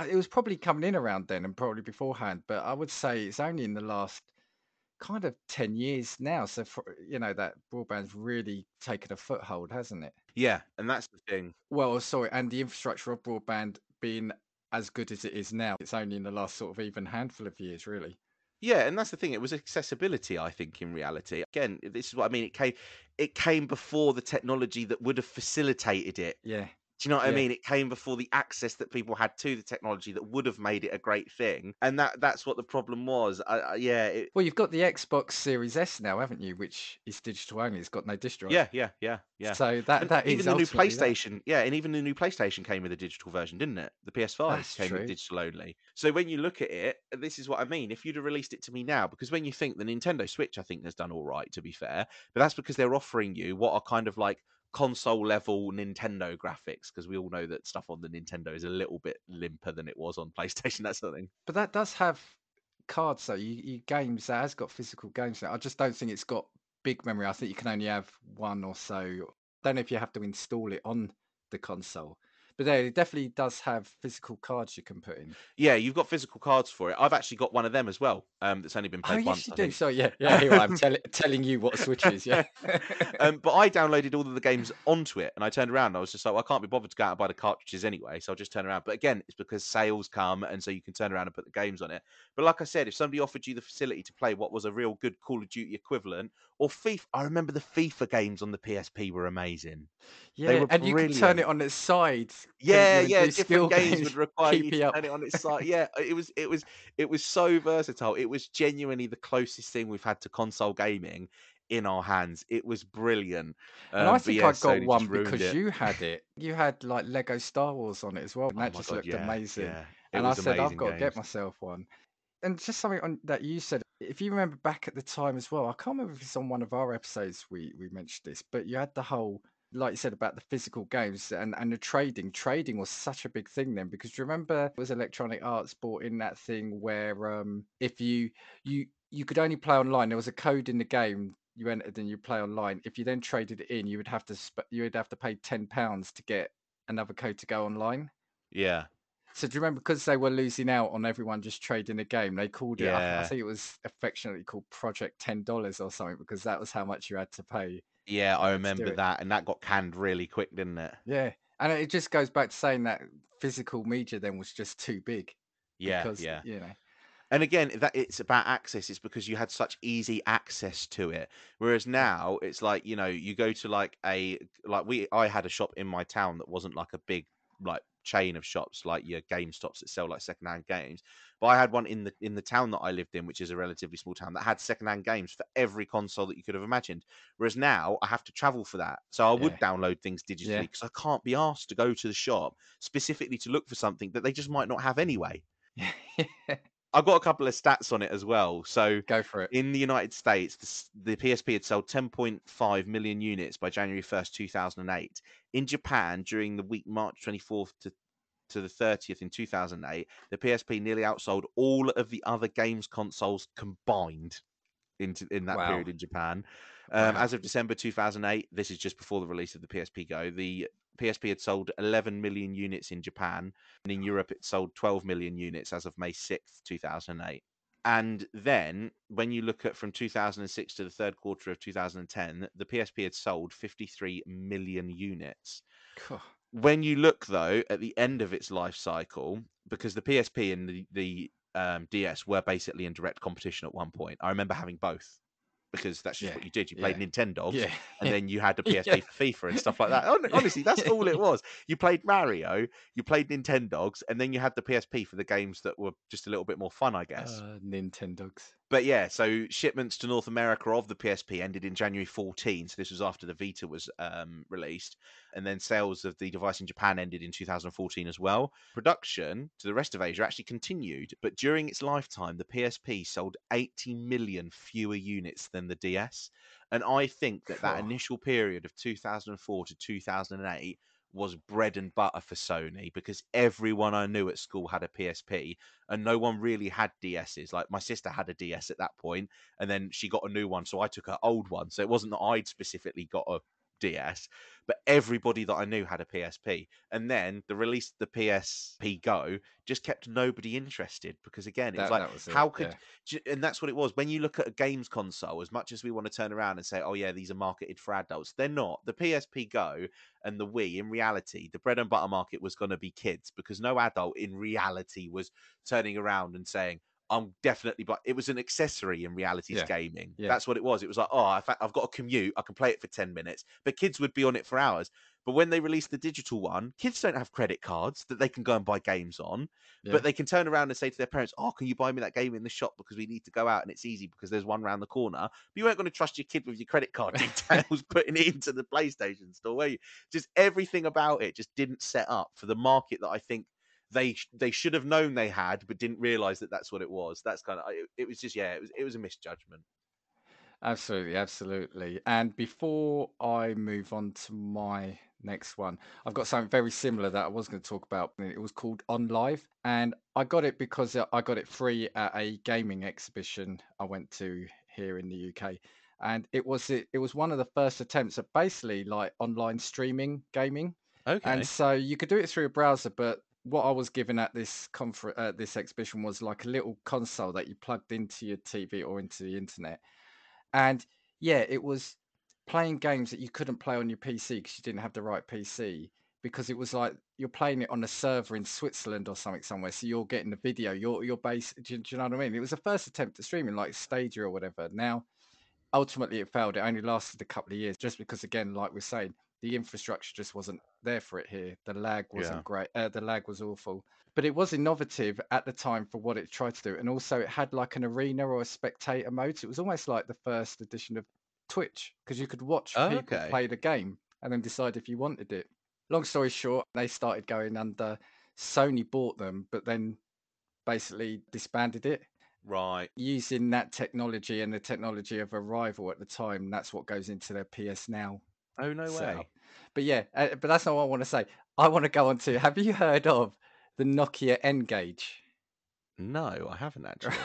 it was probably coming in around then and probably beforehand. But I would say it's only in the last kind of 10 years now. So, that broadband's really taken a foothold, hasn't it? Yeah, and that's the thing. Well, sorry, and the infrastructure of broadband being as good as it is now, it's only in the last sort of even handful of years, really. Yeah, and that's the thing. It was accessibility, I think, in reality. Again, this is what I mean. It came before the technology that would have facilitated it Yeah. Do you know what I Yeah. mean? It came before the access that people had to the technology that would have made it a great thing, and that's what the problem was. Yeah, Well, you've got the Xbox Series S now, haven't you? Which is digital only. It's got no disk drive. yeah. So that And that even is the new ultimately that. PlayStation, and even the new PlayStation came with a digital version, didn't it? The PS5 That's came with true. digital only. So when you look at it, this is what I mean. If you'd have released it to me now, because when you think the Nintendo Switch, I think has done all right, to be fair, but that's because they're offering you what are kind of like console level Nintendo graphics, because we all know that stuff on the Nintendo is a little bit limper than it was on PlayStation. That sort of thing. But that does have cards, though. You games that has got physical games now. I just don't think it's got big memory. I think you can only have one or so. Don't know if you have to install it on the console. But there, it definitely does have physical cards you can put in. Yeah, you've got physical cards for it. I've actually got one of them as well. That's only been Oh, played yes, once, you I do. think. So yeah. Here I am telling you what a Switch is. Yeah. But I downloaded all of the games onto it, and I turned around. And I was just like, well, I can't be bothered to go out and buy the cartridges anyway, so I'll just turn around. But again, it's because sales come, and so you can turn around and put the games on it. But like I said, if somebody offered you the facility to play what was a real good Call of Duty equivalent, or FIFA, I remember the FIFA games on the PSP were amazing. They Yeah, were and you could turn it brilliant. on its side, couldn't Yeah, you, and yeah, do different skill games games, would require you keep to you up. turn it on its side. Yeah, it was so versatile. It was genuinely the closest thing we've had to console gaming in our hands. It was brilliant. And I But think yeah, I got Sony one just ruined because it. you had it. You had like Lego Star Wars on it as well, and Oh that my just god, looked yeah, amazing. yeah. It And I was said, I've amazing got to get games. myself one. And just something on that you said, if you remember back at the time as well, I can't remember if it's on one of our episodes we mentioned this, but you had the whole, like you said, about the physical games and the trading. Trading was such a big thing then, because do you remember it was Electronic Arts brought in that thing where if you could only play online. There was a code in the game you entered and you play online. If you then traded it in, you would have to pay £10 to get another code to go online. Yeah, So do you remember, because they were losing out on everyone just trading the game, they called it, I yeah, think it was affectionately called Project $10 or something, because that was how much you had to pay yeah. I to do remember it. that, and that got canned really quick, didn't it? Yeah. And it just goes back to saying that physical media then was just too big Yeah, because, yeah. And again, that it's about access. It's because you had such easy access to it. Whereas yeah, now it's like, you go to like I had a shop in my town that wasn't like a big like chain of shops like your GameStops that sell like secondhand games. But I had one in the town that I lived in, which is a relatively small town, that had secondhand games for every console that you could have imagined. Whereas now I have to travel for that. So I would yeah, download things digitally yeah. because I can't be asked to go to the shop specifically to look for something that they just might not have anyway. Yeah. I've got a couple of stats on it as well. So Go for it. in the United States, the PSP had sold 10.5 million units by January 1st, 2008. In Japan, during the week March 24th to the 30th in 2008, the PSP nearly outsold all of the other games consoles combined in that Wow. period in Japan. Wow. As of December 2008, this is just before the release of the PSP Go, the PSP had sold 11 million units in Japan, and in Europe it sold 12 million units as of May 6th, 2008. And then when you look at from 2006 to the third quarter of 2010, the PSP had sold 53 million units. Cool. When you look though at the end of its life cycle, because the PSP and the DS were basically in direct competition at one point. I remember having both because that's just Yeah. what you did. You played Yeah. Nintendogs, Yeah. and then you had the Yeah. PSP for FIFA and stuff like that. Honestly, that's all it was. You played Mario, you played Nintendogs, and then you had the PSP for the games that were just a little bit more fun, I guess. Nintendogs. But yeah, so shipments to North America of the PSP ended in January 14. So this was after the Vita was released. And then sales of the device in Japan ended in 2014 as well. Production to the rest of Asia actually continued. But during its lifetime, the PSP sold 80 million fewer units than the DS. And I think that Cool. initial period of 2004 to 2008 was bread and butter for Sony, because everyone I knew at school had a PSP and no one really had DSs. Like my sister had a DS at that point, and then she got a new one, so I took her old one. So it wasn't that I'd specifically got a DS, but everybody that I knew had a PSP. And then the release of the PSP Go just kept nobody interested, because again, it was like, That was it. how could, and that's what it was. When you look at a games console, as much as we want to turn around and say, oh yeah, these are marketed for adults, they're not. The PSP Go and the Wii, in reality, the bread and butter market was going to be kids, because no adult in reality was turning around and saying, I'm definitely, but it was an accessory in reality to Yeah. gaming. Yeah. That's what it was. It was like, oh, I've got a commute, I can play it for 10 minutes, but kids would be on it for hours. But when they release the digital one, kids don't have credit cards that they can go and buy games on, Yeah. but they can turn around and say to their parents, "Oh, can you buy me that game in the shop because we need to go out and it's easy because there's one round the corner." But you weren't going to trust your kid with your credit card details putting it into the PlayStation store, were you? Just everything about it just didn't set up for the market that I think they should have known they had, but didn't realize that that's what it was. That's kind of it was just it was a misjudgment. Absolutely, absolutely. And before I move on to my next one, I've got something very similar that I was going to talk about. It was called On Live, and I got it because I got it free at a gaming exhibition I went to here in the UK. And it was one of the first attempts at basically like online streaming gaming. And Okay. so you could do it through a browser, but what I was given at this exhibition was like a little console that you plugged into your TV or into the internet. And yeah, it was playing games that you couldn't play on your PC because you didn't have the right PC. Because it was like you're playing it on a server in Switzerland or something somewhere, so you're getting the video. You're base. Do you know what I mean? It was the first attempt at streaming, like Stadia or whatever. Now, ultimately, it failed. It only lasted a couple of years, just because, again, like we're saying, the infrastructure just wasn't there for it here. The lag Yeah. wasn't great. The lag was awful, but it was innovative at the time for what it tried to do, and also it had like an arena or a spectator mode. So it was almost like the first edition of Twitch because you could watch Oh, people okay. play the game and then decide if you wanted it. Long story short, they started going under. Sony bought them, but then basically disbanded it Right. using that technology and the technology of a rival at the time. That's what goes into their PS Now Oh, no setup. way. But yeah, but that's not what I want to say. I want to go on to, have you heard of the Nokia N Gage? No, I haven't actually.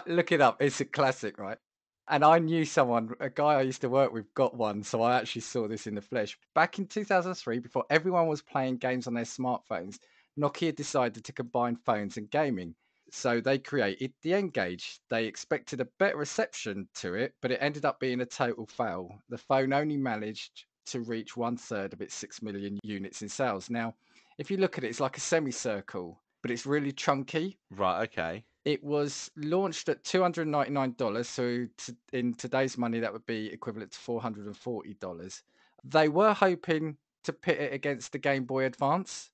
Look it up. It's a classic, right? And I knew someone, a guy I used to work with, got one. So I actually saw this in the flesh. Back in 2003, before everyone was playing games on their smartphones, Nokia decided to combine phones and gaming. So they created the N Gage. They expected a better reception to it, but it ended up being a total fail. The phone only managed to reach 1/3 of its 6 million units in sales. Now, if you look at it, it's like a semicircle, but it's really chunky. Right. Okay. It was launched at $299, so in today's money, that would be equivalent to $440. They were hoping to pit it against the Game Boy Advance.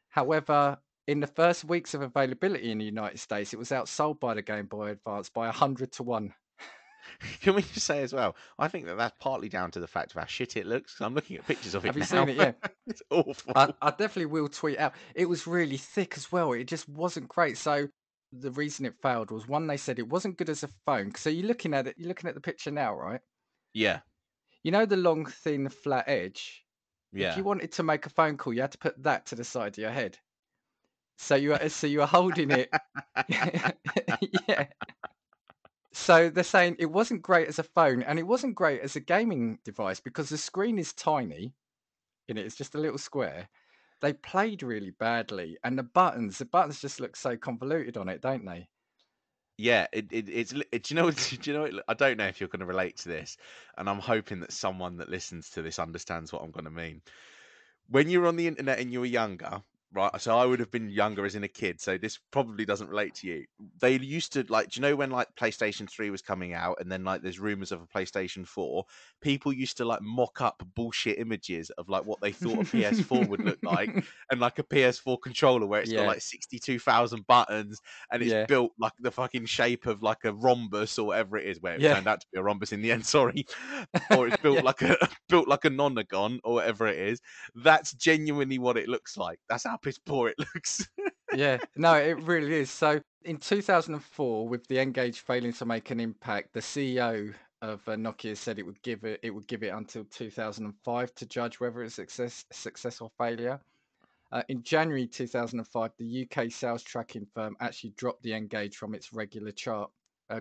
However, in the first weeks of availability in the United States, it was outsold by the Game Boy Advance by 100 to 1. Can we just say as well? I think that that's partly down to the fact of how shit it looks. 'Cause I'm looking at pictures of it Have you now. seen it? Yeah. It's awful. I definitely will tweet out. It was really thick as well. It just wasn't great. So the reason it failed was, one, they said it wasn't good as a phone. So you're looking at it, you're looking at the picture now, right? Yeah. You know the long, thin, flat edge? If Yeah. you wanted to make a phone call, you had to put that to the side of your head. So you were holding it. Yeah. So they're saying it wasn't great as a phone and it wasn't great as a gaming device because the screen is tiny in it. It's just a little square. They played really badly, and the buttons just look so convoluted on it, don't they? Yeah, do you know do you know I don't know if you're going to relate to this, and I'm hoping that someone that listens to this understands what I'm going to mean. When you were on the internet and you were younger, right? So I would have been younger as in a kid, so this probably doesn't relate to you. They used to like, do you know when like PlayStation 3 was coming out and then like there's rumors of a PlayStation 4? People used to like mock up bullshit images of like what they thought a PS4 would look like, and like a PS4 controller where it's got Yeah, like 62,000 buttons and it's yeah, built like the fucking shape of like a rhombus or whatever it is, where it yeah, turned out to be a rhombus in the end, sorry. Or it's built yeah, like a built like a nonagon or whatever it is. That's genuinely what it looks like. That's how piss poor it looks. yeah. No, it really is. So in 2004, with the N Gage failing to make an impact, the CEO of Nokia said it would give it until 2005 to judge whether it's success or failure. In January 2005, the UK sales tracking firm actually dropped the N Gage from its regular chart,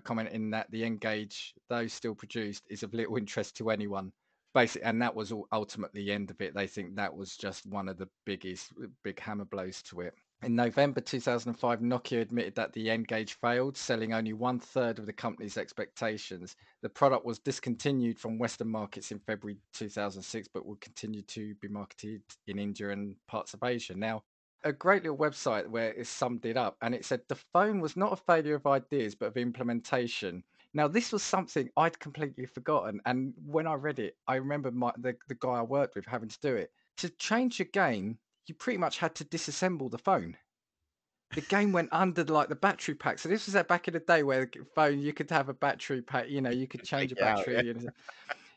commenting that the N Gage, though still produced, is of little interest to anyone. Basically, and that was ultimately the end of it. They think that was just one of the big hammer blows to it. In November 2005, Nokia admitted that the N Gage failed, selling only 1/3 of the company's expectations. The product was discontinued from Western markets in February 2006, but will continue to be marketed in India and parts of Asia. Now, a great little website where it summed it up, and it said the phone was not a failure of ideas, but of implementation. Now, this was something I'd completely forgotten, and when I read it, I remember the guy I worked with having to do it. to change your game, you pretty much had to disassemble the phone. The game went under like the battery pack. So this was back in the day where the phone you could have a battery pack. You could change Take a it out, yeah. battery.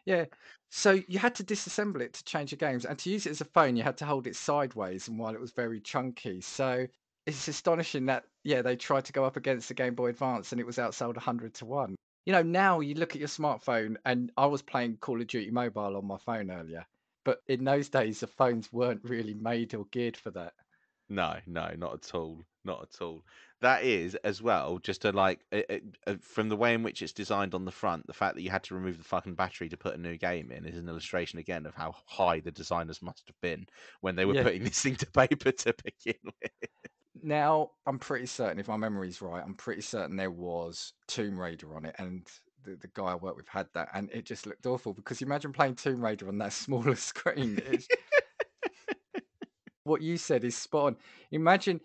Yeah. So you had to disassemble it to change the games, and to use it as a phone, you had to hold it sideways, and while it was very chunky. So it's astonishing that they tried to go up against the Game Boy Advance, and it was outsold 100-1. Now you look at your smartphone, and I was playing Call of Duty Mobile on my phone earlier, but in those days the phones weren't really made or geared for that. No, not at all. Not at all. That is as well, just from the way in which it's designed on the front, the fact that you had to remove the fucking battery to put a new game in is an illustration again of how high the designers must have been when they were Yeah. putting this thing to paper to begin with. Now, I'm pretty certain, if my memory's right, I'm pretty certain there was Tomb Raider on it, and the guy I work with had that, and it just looked awful because you imagine playing Tomb Raider on that smaller screen. What you said is spot on. Imagine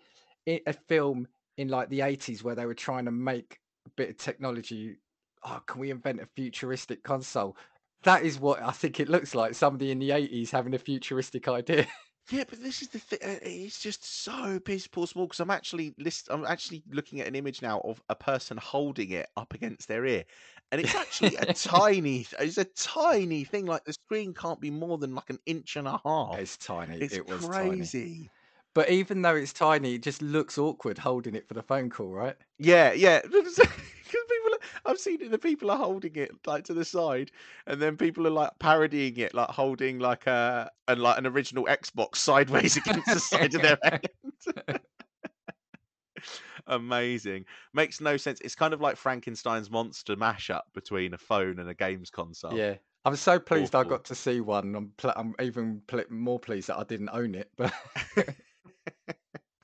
a film in like the 80s where they were trying to make a bit of technology. Oh, can we invent a futuristic console? That is what I think it looks like. Somebody in the 80s having a futuristic idea. Yeah, but this is the thing. It's just so piss poor small because I'm actually looking at an image now of a person holding it up against their ear, and it's actually it's a tiny thing. Like the screen can't be more than like an inch and a half. It's tiny. It's It was tiny. crazy. But even though it's tiny, it just looks awkward holding it for the phone call, right? Yeah. Because I've seen it. The people are holding it like to the side, and then people are like parodying it, like holding like an original Xbox sideways against the side of their head. Amazing. Makes no sense. It's kind of like Frankenstein's monster mashup between a phone and a games console. Yeah. I'm so pleased I Awful. got to see one. I'm even more pleased that I didn't own it. But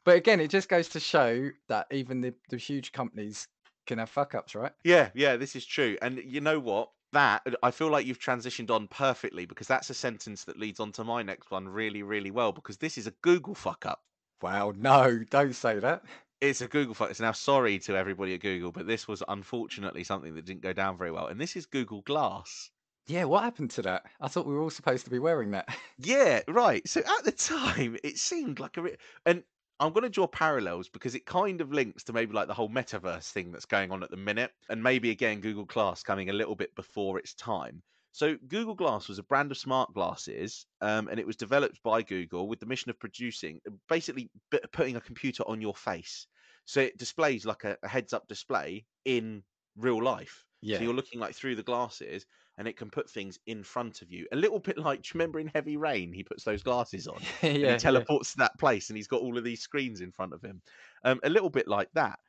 but again, it just goes to show that even the huge companies can have fuck ups, right? Yeah, this is true. And you know what? That I feel like you've transitioned on perfectly because that's a sentence that leads on to my next one really, really well because this is a Google fuck up. Wow, no, don't say that. It's a Google fuck. It's now sorry to everybody at Google, but this was unfortunately something that didn't go down very well. And this is Google Glass. Yeah, what happened to that? I thought we were all supposed to be wearing that. Yeah, right. So at the time, it seemed like and I'm going to draw parallels because it kind of links to maybe like the whole metaverse thing that's going on at the minute, and maybe again Google Glass coming a little bit before its time. So Google Glass was a brand of smart glasses, and it was developed by Google with the mission of producing, basically putting a computer on your face, so it displays like a heads-up display in real life. Yeah. So you're looking like through the glasses, and it can put things in front of you. A little bit like, do you remember in Heavy Rain, he puts those glasses on and he teleports to that place and he's got all of these screens in front of him. A little bit like that.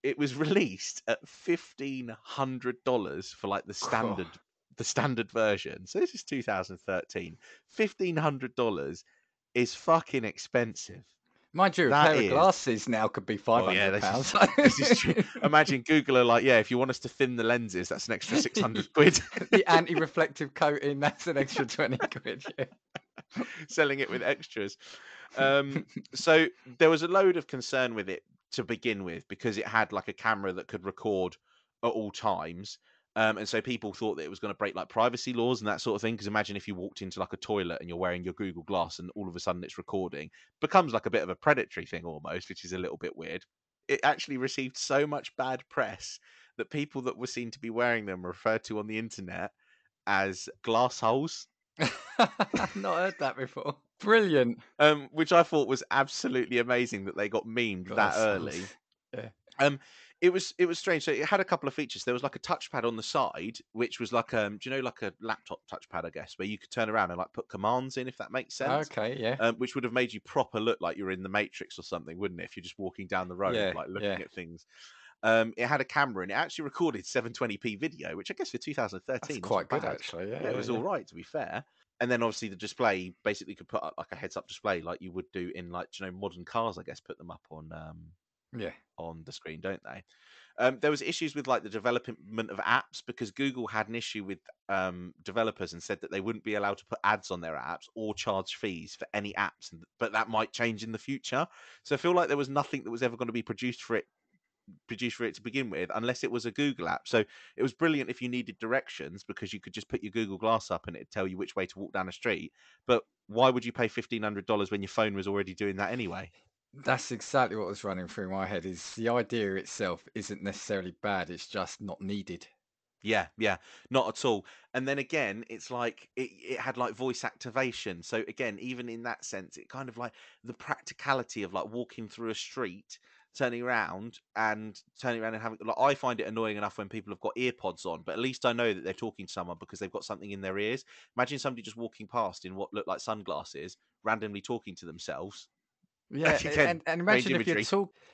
It was released at $1,500 for like the standard version. So this is 2013. $1,500 is fucking expensive. Mind you, a pair of glasses now could be £500. This is true. Imagine Google are like, yeah, if you want us to thin the lenses, that's an extra 600 quid. The anti-reflective coating, that's an extra 20 quid. Yeah. Selling it with extras. So there was a load of concern with it to begin with because it had like a camera that could record at all times. And so people thought that it was going to break like privacy laws and that sort of thing. Because imagine if you walked into like a toilet and you're wearing your Google Glass and all of a sudden it's recording, becomes like a bit of a predatory thing almost, which is a little bit weird. It actually received so much bad press that people that were seen to be wearing them were referred to on the internet as glass holes. I've not heard that before. Brilliant. Which I thought was absolutely amazing that they got memed that early. Yeah. It was strange. So it had a couple of features. There was like a touchpad on the side, which was like do you know, like a laptop touchpad, I guess, where you could turn around and like put commands in, if that makes sense. Okay, yeah. Which would have made you proper look like you're in the Matrix or something, wouldn't it? If you're just walking down the road, like looking at things. It had a camera and it actually recorded 720p video, which I guess for 2013 That's quite good, actually. Yeah, it was all right, to be fair. And then obviously the display basically could put up like a heads-up display, like you would do in like, you know, modern cars, I guess, put them up on on the screen, don't they? There was issues with like the development of apps because Google had an issue with developers and said that they wouldn't be allowed to put ads on their apps or charge fees for any apps, but that might change in the future. So I feel like there was nothing that was ever going to be produced for it produced for it to begin with, unless it was a Google app. So it was brilliant if you needed directions because you could just put your Google Glass up and it'd tell you which way to walk down a street. But why would you pay $1,500 when your phone was already doing that anyway? That's exactly what was running through my head. Is the idea itself isn't necessarily bad. It's just not needed. Yeah, yeah, not at all. And then again, it's like it had like voice activation. So again, even in that sense, it kind of like the practicality of like walking through a street, turning around and having like I find it annoying enough when people have got ear pods on, but at least I know that they're talking to someone because they've got something in their ears. Imagine somebody just walking past in what look like sunglasses, randomly talking to themselves. Yeah, Again, and strange imagine if imagery.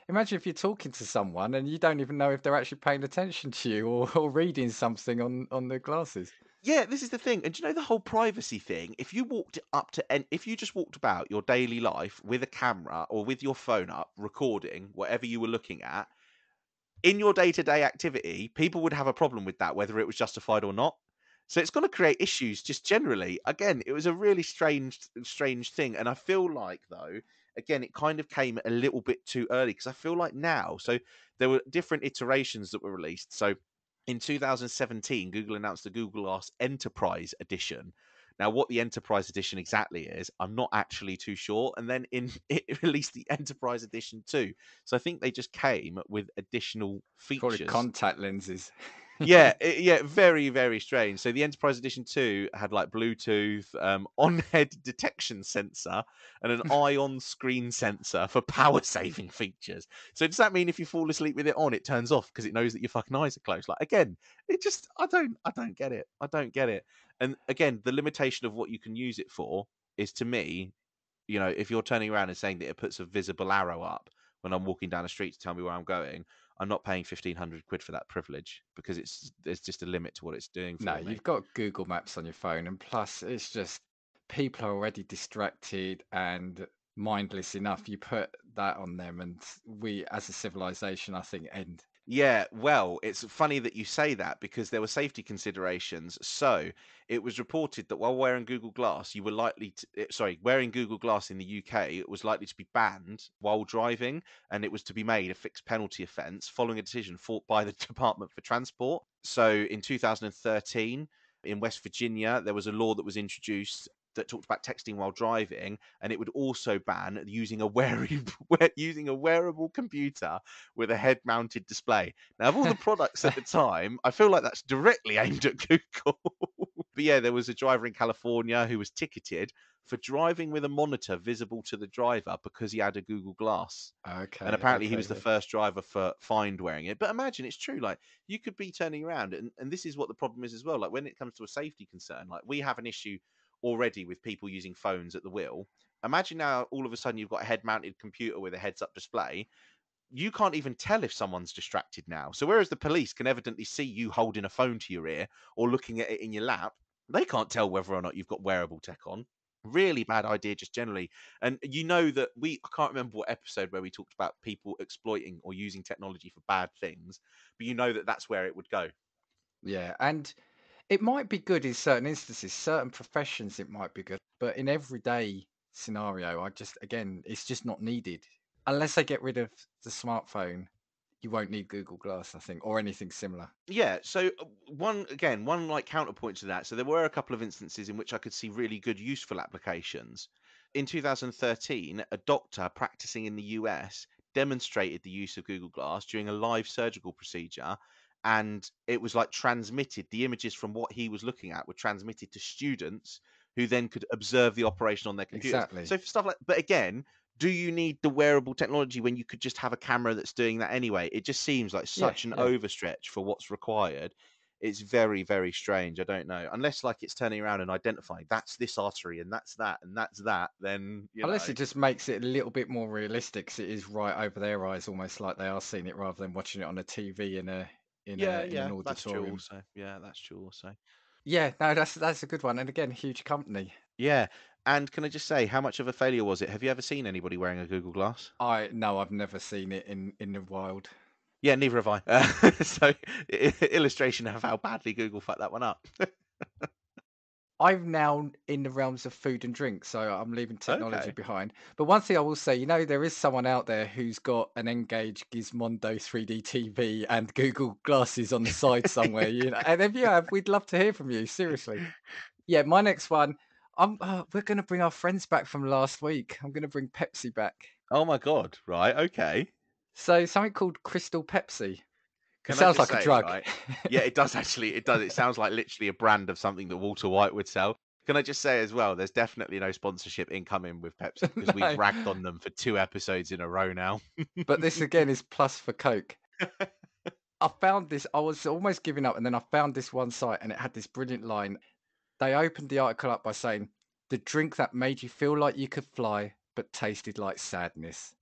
imagine if you're talking to someone and you don't even know if they're actually paying attention to you or reading something on their glasses. Yeah, this is the thing. And do you know the whole privacy thing? If you walked up to, if you just walked about your daily life with a camera or with your phone up, recording whatever you were looking at in your day to day activity, people would have a problem with that, whether it was justified or not. So it's going to create issues just generally. Again, it was a really strange thing. And I feel like, though, again, it kind of came a little bit too early because I feel like now, so there were different iterations that were released. So in 2017, Google announced the Google Glass Enterprise Edition. Now, what the Enterprise Edition exactly is, I'm not actually too sure. And then it released the Enterprise Edition too. So I think they just came with additional Probably features. contact lenses. Yeah, yeah, very, very strange. So the Enterprise Edition 2 had like Bluetooth, on-head detection sensor, and an eye-on screen sensor for power-saving features. So does that mean if you fall asleep with it on, it turns off because it knows that your fucking eyes are closed? Like again, it just I don't get it. I don't get it. And again, the limitation of what you can use it for is to me, if you're turning around and saying that it puts a visible arrow up when I'm walking down the street to tell me where I'm going, I'm not paying 1,500 quid for that privilege because there's just a limit to what it's doing No, for me. you've got Google Maps on your phone, and plus, it's just people are already distracted and mindless enough. You put that on them, and we, as a civilization, I think, end. Yeah, well, it's funny that you say that because there were safety considerations. So it was reported that while wearing Google Glass, you were likely to, wearing Google Glass in the UK, it was likely to be banned while driving, and it was to be made a fixed penalty offence following a decision fought by the Department for Transport. So in 2013, in West Virginia, there was a law that was introduced that talked about texting while driving, and it would also ban using using a wearable computer with a head-mounted display. Now, of all the products at the time, I feel like that's directly aimed at Google. But yeah, there was a driver in California who was ticketed for driving with a monitor visible to the driver because he had a Google Glass. And Okay, apparently he was the okay. first driver for fined wearing it. But imagine it's true. Like you could be turning around and this is what the problem is as well. Like when it comes to a safety concern, like we have an issue already with people using phones at the wheel. Imagine now all of a sudden you've got a head mounted computer with a heads up display. You can't even tell if someone's distracted now. So whereas the police can evidently see you holding a phone to your ear or looking at it in your lap, they can't tell whether or not you've got wearable tech on. Really bad idea just generally. And you know that I can't remember what episode where we talked about people exploiting or using technology for bad things, but you know that that's where it would go. Yeah, and it might be good in certain instances, certain professions it might be good, but in everyday scenario, again, it's just not needed. Unless they get rid of the smartphone, you won't need Google Glass, I think, or anything similar. Yeah, so one like counterpoint to that. So there were a couple of instances in which I could see really good useful applications. In 2013, a doctor practicing in the US demonstrated the use of Google Glass during a live surgical procedure, and it was like transmitted. The images from what he was looking at were transmitted to students who then could observe the operation on their computers. Exactly. So for stuff like, but again, do you need the wearable technology when you could just have a camera that's doing that anyway? It just seems like Yeah, such an yeah. overstretch for what's required. It's very, very strange. I don't know. Unless like it's turning around and identifying that's this artery and that's that and that's that, then Unless it just makes it a little bit more realistic, 'cause it is right over their eyes, almost like they are seeing it rather than watching it on a TV yeah, in an yeah, that's true auditorium. also. Yeah, that's true also. Yeah, no, that's a good one. And again, huge company. Yeah. And can I just say, how much of a failure was it? Have you ever seen anybody wearing a Google Glass? I've never seen it in the wild. Yeah, neither have I. So illustration of how badly Google fucked that one up. I'm now in the realms of food and drink, so I'm leaving technology Okay. behind. But one thing I will say, there is someone out there who's got an N Gage Gizomondo 3D TV and Google glasses on the side somewhere, And if you have, we'd love to hear from you. Seriously. Yeah, my next one. We're going to bring our friends back from last week. I'm going to bring Pepsi back. Oh my God. Right. Okay. So something called Crystal Pepsi. It Can I sounds just like a say, drug. right? Yeah, it does actually. It does. It sounds like literally a brand of something that Walter White would sell. Can I just say as well, there's definitely no sponsorship incoming with Pepsi because we've No, ragged on them for 2 episodes in a row now. but this again is plus for Coke. I found this. I was almost giving up, and then I found this one site, and it had this brilliant line. They opened the article up by saying, "The drink that made you feel like you could fly, but tasted like sadness."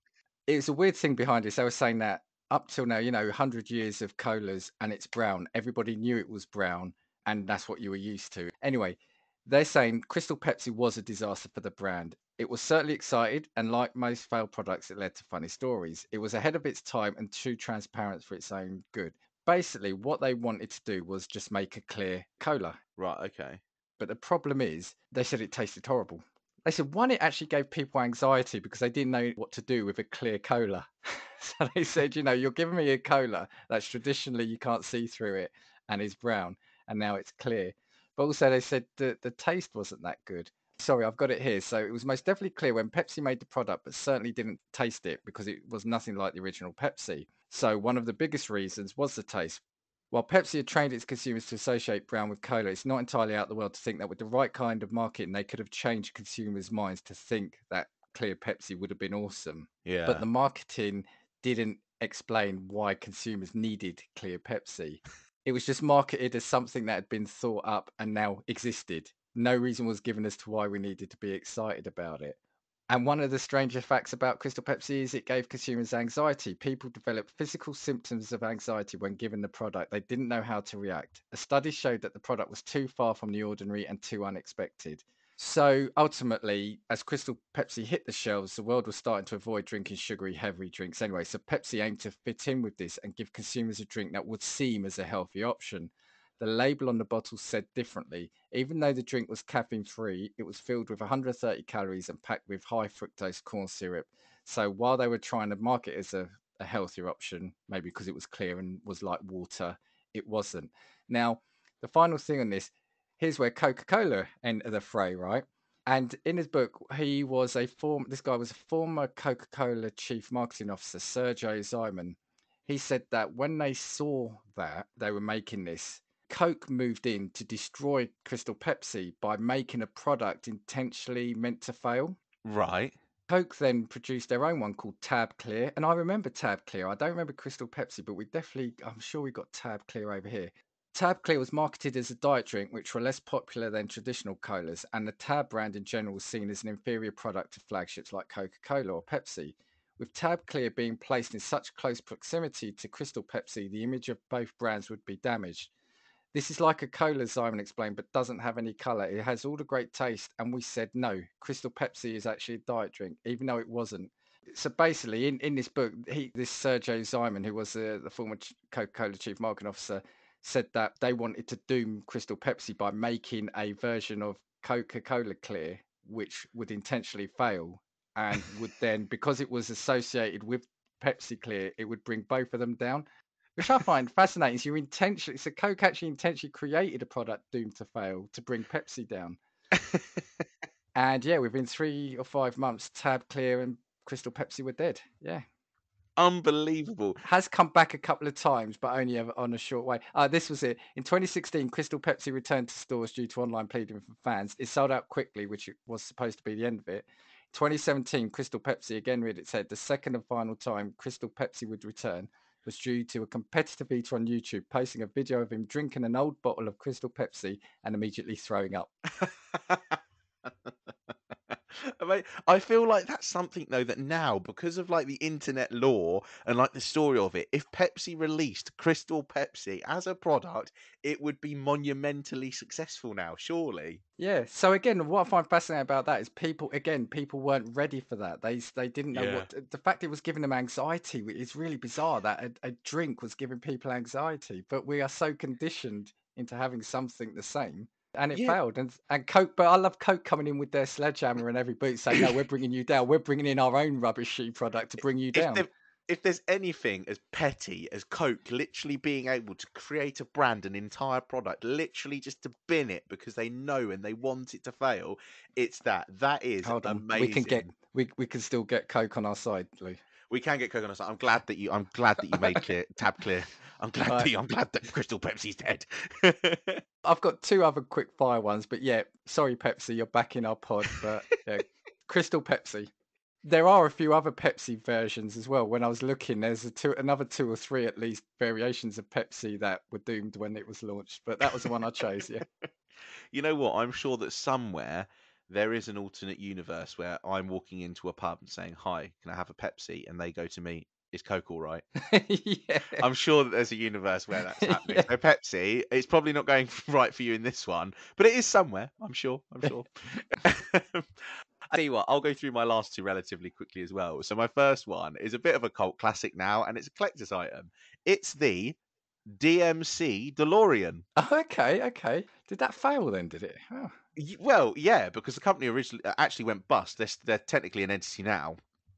It's a weird thing behind this. They were saying that up till now, 100 years of colas, and it's brown. Everybody knew it was brown, and that's what you were used to. Anyway, they're saying Crystal Pepsi was a disaster for the brand. It was certainly excited, and like most failed products, it led to funny stories. It was ahead of its time and too transparent for its own good. Basically, what they wanted to do was just make a clear cola. Right. Okay. But the problem is, they said it tasted horrible. They said, one, it actually gave people anxiety because they didn't know what to do with a clear cola. So they said, you're giving me a cola that's traditionally you can't see through it and is brown, and now it's clear. But also, they said the taste wasn't that good. Sorry, I've got it here. So it was most definitely clear when Pepsi made the product, but certainly didn't taste it because it was nothing like the original Pepsi. So one of the biggest reasons was the taste. While Pepsi had trained its consumers to associate brown with cola, it's not entirely out of the world to think that with the right kind of marketing, they could have changed consumers' minds to think that clear Pepsi would have been awesome. But Yeah. the marketing didn't explain why consumers needed clear Pepsi. It was just marketed as something that had been thought up and now existed. No reason was given as to why we needed to be excited about it. And one of the stranger facts about Crystal Pepsi is it gave consumers anxiety. People developed physical symptoms of anxiety when given the product. They didn't know how to react. A study showed that the product was too far from the ordinary and too unexpected. So ultimately, as Crystal Pepsi hit the shelves, the world was starting to avoid drinking sugary, heavy drinks anyway. So Pepsi aimed to fit in with this and give consumers a drink that would seem as a healthy option. The label on the bottle said differently. Even though the drink was caffeine free, it was filled with 130 calories and packed with high fructose corn syrup. So while they were trying to market it as a healthier option, maybe because it was clear and was like water, it wasn't. Now, the final thing on this, here's where Coca-Cola entered the fray, right? And in his book, this guy was a former Coca-Cola chief marketing officer, Sergey Zyman. He said that when they saw that they were making this, Coke moved in to destroy Crystal Pepsi by making a product intentionally meant to fail. Right. Coke then produced their own one called Tab Clear, and I remember Tab Clear. I don't remember Crystal Pepsi, but I'm sure we got Tab Clear over here. Tab Clear was marketed as a diet drink, which were less popular than traditional colas, and the Tab brand in general was seen as an inferior product to flagships like Coca-Cola or Pepsi. With Tab Clear being placed in such close proximity to Crystal Pepsi, the image of both brands would be damaged. This is like a cola, Simon explained, but doesn't have any color. It has all the great taste. And we said, no, Crystal Pepsi is actually a diet drink, even though it wasn't. So basically, in this book, this Sergey Zyman, who was the former Coca-Cola chief marketing officer, said that they wanted to doom Crystal Pepsi by making a version of Coca-Cola Clear, which would intentionally fail and would then, because it was associated with Pepsi Clear, it would bring both of them down. Which I find fascinating. So Coke actually intentionally created a product doomed to fail to bring Pepsi down. And yeah, within 3 or 5 months, Tab Clear and Crystal Pepsi were dead. Yeah. Unbelievable. Has come back a couple of times, but only on a short way. This was it. In 2016, Crystal Pepsi returned to stores due to online pleading from fans. It sold out quickly, which was supposed to be the end of it. 2017, Crystal Pepsi again reared its head. The second and final time Crystal Pepsi would return was due to a competitive eater on YouTube posting a video of him drinking an old bottle of Crystal Pepsi and immediately throwing up. I feel like that's something though that now, because of like the internet lore and like the story of it, if Pepsi released Crystal Pepsi as a product, it would be monumentally successful now, surely. Yeah. So again, what I find fascinating about that is people weren't ready for that. They didn't know Yeah. the fact it was giving them anxiety is really bizarre that a drink was giving people anxiety, but we are so conditioned into having something the same. And it Yeah, failed, and Coke, but I love Coke coming in with their sledgehammer and every boot saying, "No, we're bringing you down. We're bringing in our own rubbishy product to bring you if down." there if there's anything as petty as Coke literally being able to create a brand, an entire product, literally just to bin it because they know and they want it to fail, it's that. That is Hold on, amazing. we can still get Coke on our side, Lou. We can get Coke on our side. I'm glad that you made clear tab clear. Right, I'm glad that Crystal Pepsi's dead. I've got two other quick fire ones, but yeah, sorry Pepsi, you're back in our pod, but yeah, Crystal Pepsi. There are a few other Pepsi versions as well. When I was looking, there's another two or three at least variations of Pepsi that were doomed when it was launched, but that was the one I chose. Yeah. You know what? I'm sure that somewhere there is an alternate universe where I'm walking into a pub and saying, "Hi, can I have a Pepsi?" And they go to me, "Is Coke all right?" Yeah. I'm sure that there's a universe where that's happening. Yeah. So Pepsi, it's probably not going right for you in this one, but it is somewhere. I'm sure. I'm sure. I tell you what, I'll go through my last two relatively quickly as well. So my first one is a bit of a cult classic now, and it's a collector's item. It's the DMC DeLorean. Oh, okay, okay. Did that fail then? Did it? Oh, Well, yeah, because the company originally actually went bust. They're technically an entity now.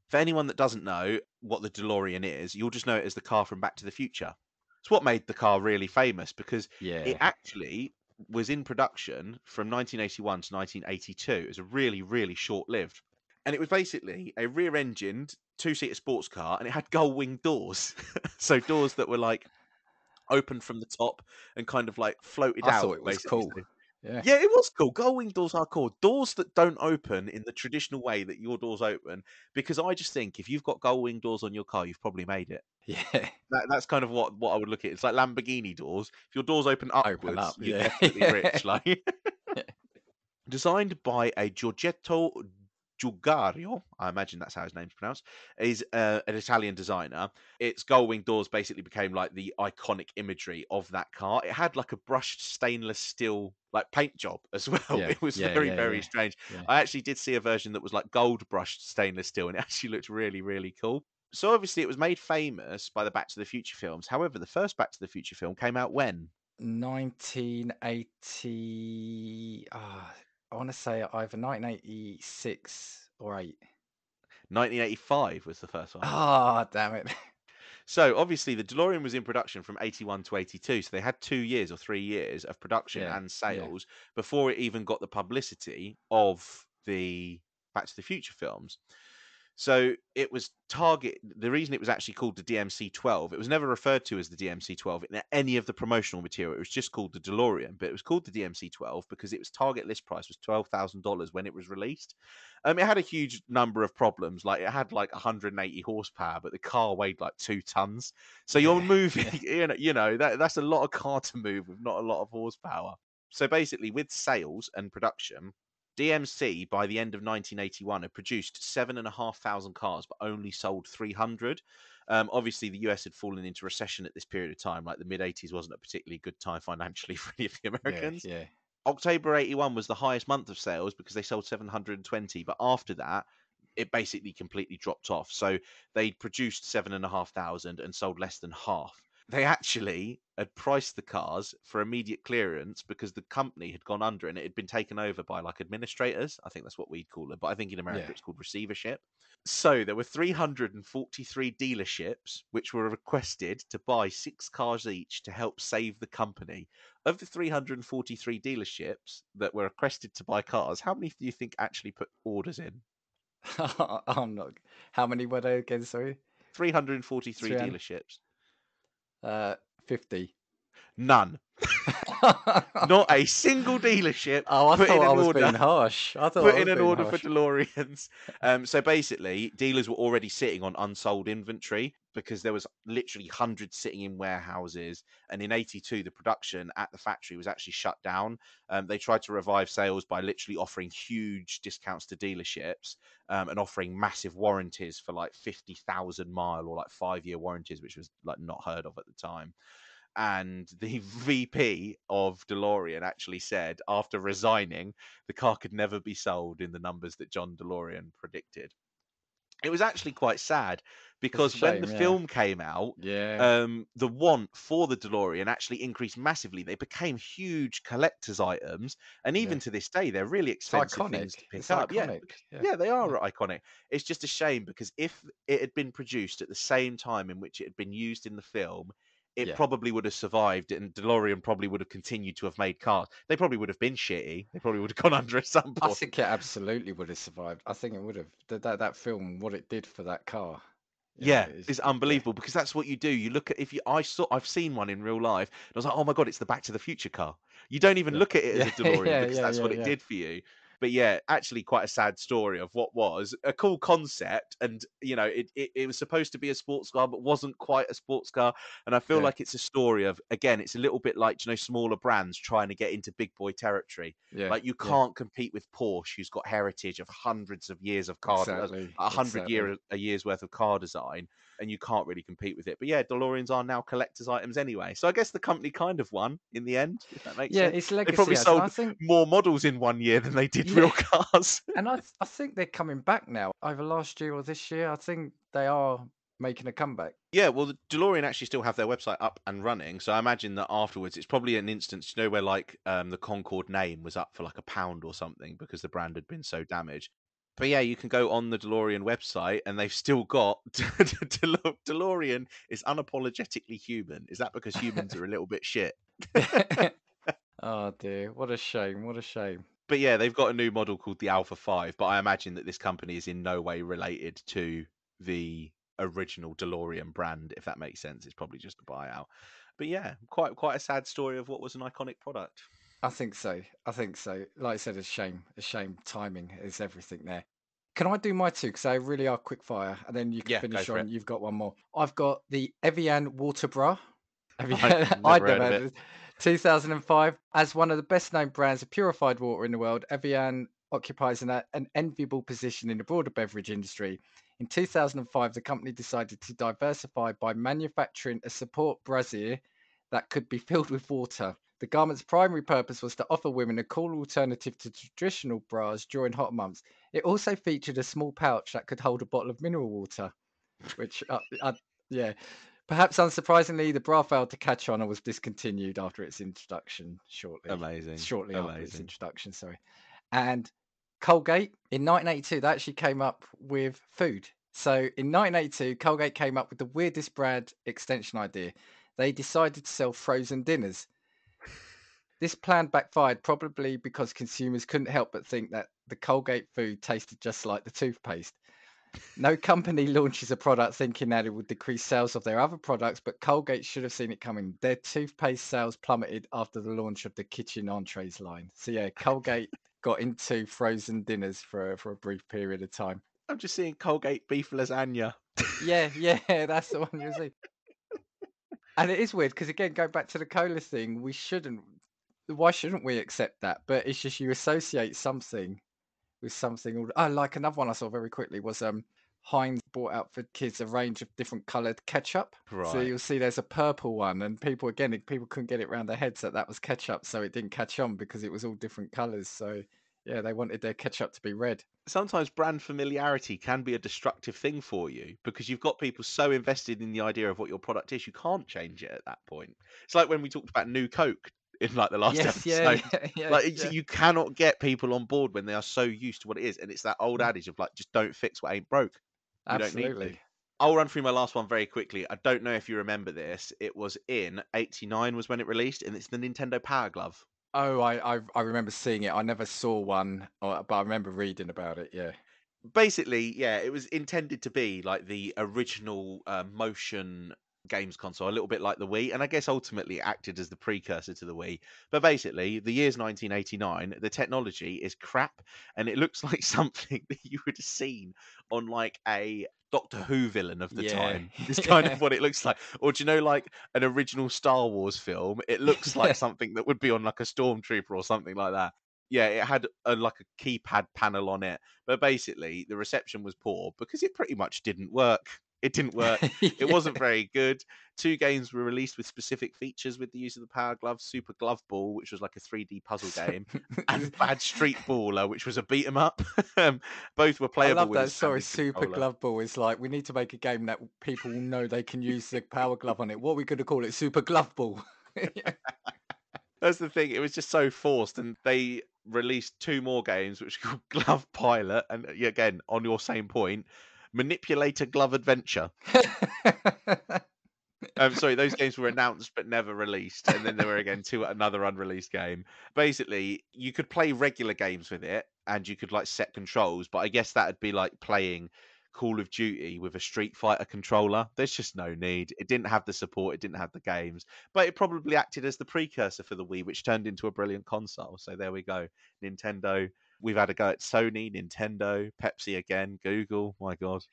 For anyone that doesn't know what the DeLorean is, you'll just know it as the car from Back to the Future. It's what made the car really famous because it yeah. actually was in production from 1981 to 1982. It was a really, really short lived. And it was basically a rear engined two-seater sports car and it had gull wing doors. So doors that were like opened from the top and kind of like floated I out, thought it was basically. cool. So Yeah. yeah, it was cool. Gull wing doors are cool. Doors that don't open in the traditional way that your doors open, because I just think if you've got gull wing doors on your car, you've probably made it. Yeah. That's kind of what I would look at. It's like Lamborghini doors. If your doors open Open upwards, up. you're Yeah. definitely rich. Like designed by a Giorgetto Giugario, I imagine that's how his name's pronounced, is an Italian designer. Its gull wing doors basically became like the iconic imagery of that car. It had like a brushed stainless steel like paint job as well. Yeah. It was Yeah. very, Yeah. very Yeah. strange. Yeah. I actually did see a version that was like gold brushed stainless steel, and it actually looked really, really cool. So obviously it was made famous by the Back to the Future films. However, the first Back to the Future film came out when? 1980. I want to say either 1986 or 8. 1985 was the first one. Ah, damn it. So obviously the DeLorean was in production from 81 to 82. So they had 2 years or 3 years of production Yeah. and Yeah. sales before it even got the publicity of the Back to the Future films. So it was target. The reason it was actually called the DMC-12, it was never referred to as the DMC-12 in any of the promotional material. It was just called the DeLorean, but it was called the DMC-12 because its target list price was $12,000 when it was released. It had a huge number of problems. Like it had like 180 horsepower, but the car weighed like 2 tons. So you're Yeah. moving, Yeah. that's a lot of car to move with not a lot of horsepower. So basically, with sales and production, DMC by the end of 1981 had produced 7,500 cars, but only sold 300. Obviously, the US had fallen into recession at this period of time. Like the mid 80s wasn't a particularly good time financially for any of the Yeah. Americans. Yeah. October 81 was the highest month of sales because they sold 720. But after that, it basically completely dropped off. So they produced 7,500 and sold less than half. They actually had priced the cars for immediate clearance because the company had gone under and it had been taken over by like administrators. I think that's what we'd call them, but I think in America Yeah. it's called receivership. So there were 343 dealerships which were requested to buy 6 cars each to help save the company. Of the 343 dealerships that were requested to buy cars, how many do you think actually put orders in? I'm not. How many were there again? Sorry. 343 300. dealerships. 50. None. Not a single dealership Oh, I put in thought I an was order being harsh. I thought put I in was an being order for harsh. DeLoreans. So basically, dealers were already sitting on unsold inventory because there was literally hundreds sitting in warehouses. And in 82, the production at the factory was actually shut down. They tried to revive sales by literally offering huge discounts to dealerships and offering massive warranties for like 50,000 mile or like 5-year warranties, which was like not heard of at the time. And the VP of DeLorean actually said after resigning, the car could never be sold in the numbers that John DeLorean predicted. It was actually quite sad because when the shame, yeah. film came out, Yeah. the want for the DeLorean actually increased massively. They became huge collector's items, and Yeah. even to this day, they're really It's expensive iconic. things to pick It's up. Yeah, iconic. Yeah. yeah, they are Yeah. iconic. It's just a shame because if it had been produced at the same time in which it had been used in the film, it Yeah. probably would have survived, and DeLorean probably would have continued to have made cars. They probably would have been shitty. They probably would have gone under at some I point. think it absolutely would have survived. I think it would have. That film, what it did for that car, Yeah, is it's yeah, unbelievable because that's what you do. You look at if you I've seen one in real life, and I was like, oh my god, it's the Back to the Future car. You don't even yeah, look at it as yeah, a DeLorean yeah, because yeah, that's yeah, what it yeah, did for you. But yeah, actually quite a sad story of what was a cool concept, and it was supposed to be a sports car, but wasn't quite a sports car. And I feel yeah, like it's a story of, again, it's a little bit like smaller brands trying to get into big boy territory. yeah, Like you yeah. can't compete with Porsche, who's got heritage of hundreds of years of car, Exactly, a hundred exactly. a year's worth of car design, and you can't really compete with it. But yeah, DeLoreans are now collector's items anyway. So I guess the company kind of won in the end, if that makes Yeah, sense. its They legacy probably has, and I sold think more models in one year than they did real yeah, cars. and I think they're coming back now. Either last year or this year, I think they are making a comeback. Yeah, well, the DeLorean actually still have their website up and running. So I imagine that afterwards, it's probably an instance, where like the Concorde name was up for like £1 or something because the brand had been so damaged. But yeah, you can go on the DeLorean website and they've still got DeLorean is unapologetically human. Is that because humans are a little bit shit? Oh dear, what a shame! What a shame. But yeah, they've got a new model called the Alpha 5, but I imagine that this company is in no way related to the original DeLorean brand, if that makes sense. It's probably just a buyout. But yeah, quite a sad story of what was an iconic product. I think so. I think so. Like I said, a shame. A shame. Timing is everything there. Can I do my two? Because they really are quick fire, and then you can Yeah, go finish for it. on. You've got one more. I've got the Evian water bra. I've Evian, never I'd heard never of heard it. of this. 2005, as one of the best known brands of purified water in the world, Evian occupies an enviable position in the broader beverage industry. In 2005, the company decided to diversify by manufacturing a support brassiere that could be filled with water. The garment's primary purpose was to offer women a cool alternative to traditional bras during hot months. It also featured a small pouch that could hold a bottle of mineral water, which, yeah. Perhaps unsurprisingly, the bra failed to catch on and was discontinued after its introduction Amazing. shortly after its Amazing. introduction, sorry. And Colgate in 1982, that actually came up with food. So in 1982, Colgate came up with the weirdest brand extension idea. They decided to sell frozen dinners. This plan backfired probably because consumers couldn't help but think that the Colgate food tasted just like the toothpaste. No company launches a product thinking that it would decrease sales of their other products, but Colgate should have seen it coming. Their toothpaste sales plummeted after the launch of the kitchen entrees line. So yeah, Colgate got into frozen dinners for a brief period of time. I'm just seeing Colgate beef lasagna. Yeah, yeah, that's the one you see. And it is weird because again, going back to the cola thing, we shouldn't. Why shouldn't we accept that? But it's just you associate something with something. Oh, like another one I saw very quickly was Heinz brought out for kids a range of different coloured ketchup. So Right. you'll see there's a purple one, and people couldn't get it around their heads that that was ketchup, so it didn't catch on because it was all different colours. So yeah, they wanted their ketchup to be red. Sometimes brand familiarity can be a destructive thing for you because you've got people so invested in the idea of what your product is, you can't change it at that point. It's like when we talked about New Coke in like the last Yes, yeah, episode. yeah, yeah, Like yeah. you cannot get people on board when they are so used to what it is, and it's that old Mm, adage of like, just don't fix what ain't broke. We don't need to. absolutely. I'll run through my last one very quickly. I don't know if you remember this. It was in '89 was when it released, and it's the Nintendo Power Glove. Oh, I remember seeing it. I never saw one, but I remember reading about it. Yeah, Basically, yeah, it was intended to be like the original motion games console, a little bit like the Wii, and I guess ultimately it acted as the precursor to the Wii. But basically, the year's 1989, the technology is crap, and it looks like something that you would have seen on like a Doctor Who villain of the yeah, time. It's kind yeah, of what it looks like. Or do you know, like an original Star Wars film? It looks like yeah. something that would be on like a Stormtrooper or something like that. Yeah, it had like a keypad panel on it, but basically the reception was poor because it pretty much didn't work. It didn't work. It wasn't very good. 2 games were released with specific features with the use of the Power Glove: Super Glove Ball, which was like a 3D puzzle game, and Bad Street Baller, which was a beat 'em up. Both were I playable love with a that. Sorry, standard Super controller. Glove Ball is like, we need to make a game that people will know they can use the Power Glove on it. What are we going to call it? Super Glove Ball. Yeah. That's the thing. It was just so forced, and they released 2 more games, which were called Glove Pilot, and again, on your same point, Manipulator Glove Adventure. Sorry, those games were announced but never released, and then there were again another unreleased game. Basically, you could play regular games with it, and you could like set controls, but I guess that'd be like playing Call of Duty with a Street Fighter controller. There's just no need. It didn't have the support, it didn't have the games, but it probably acted as the precursor for the Wii, which turned into a brilliant console. So there we go, Nintendo. We've had a go at Sony, Nintendo, Pepsi again, Google. My God.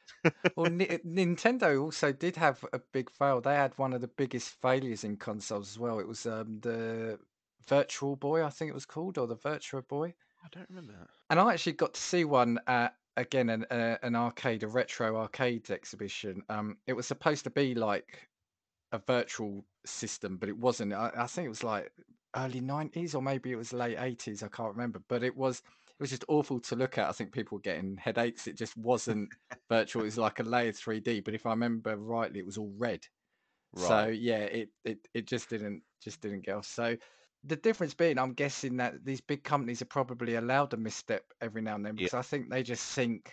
Well, Nintendo also did have a big fail. They had one of the biggest failures in consoles as well. It was the Virtual Boy, I think it was called, or the Virtua Boy. I don't remember that. And I actually got to see one at, again, an arcade, a retro arcade exhibition. It was supposed to be like a virtual system, but it wasn't. I think it was like early 90s, or maybe it was late 80s. I can't remember, but it was just awful to look at. I think people were getting headaches. It just wasn't virtual. It was like a layered 3D, but if I remember rightly, it was all red. So Right. yeah, it just didn't get off. So the difference being, I'm guessing that these big companies are probably allowed a misstep every now and then, Yeah. because I think they just think,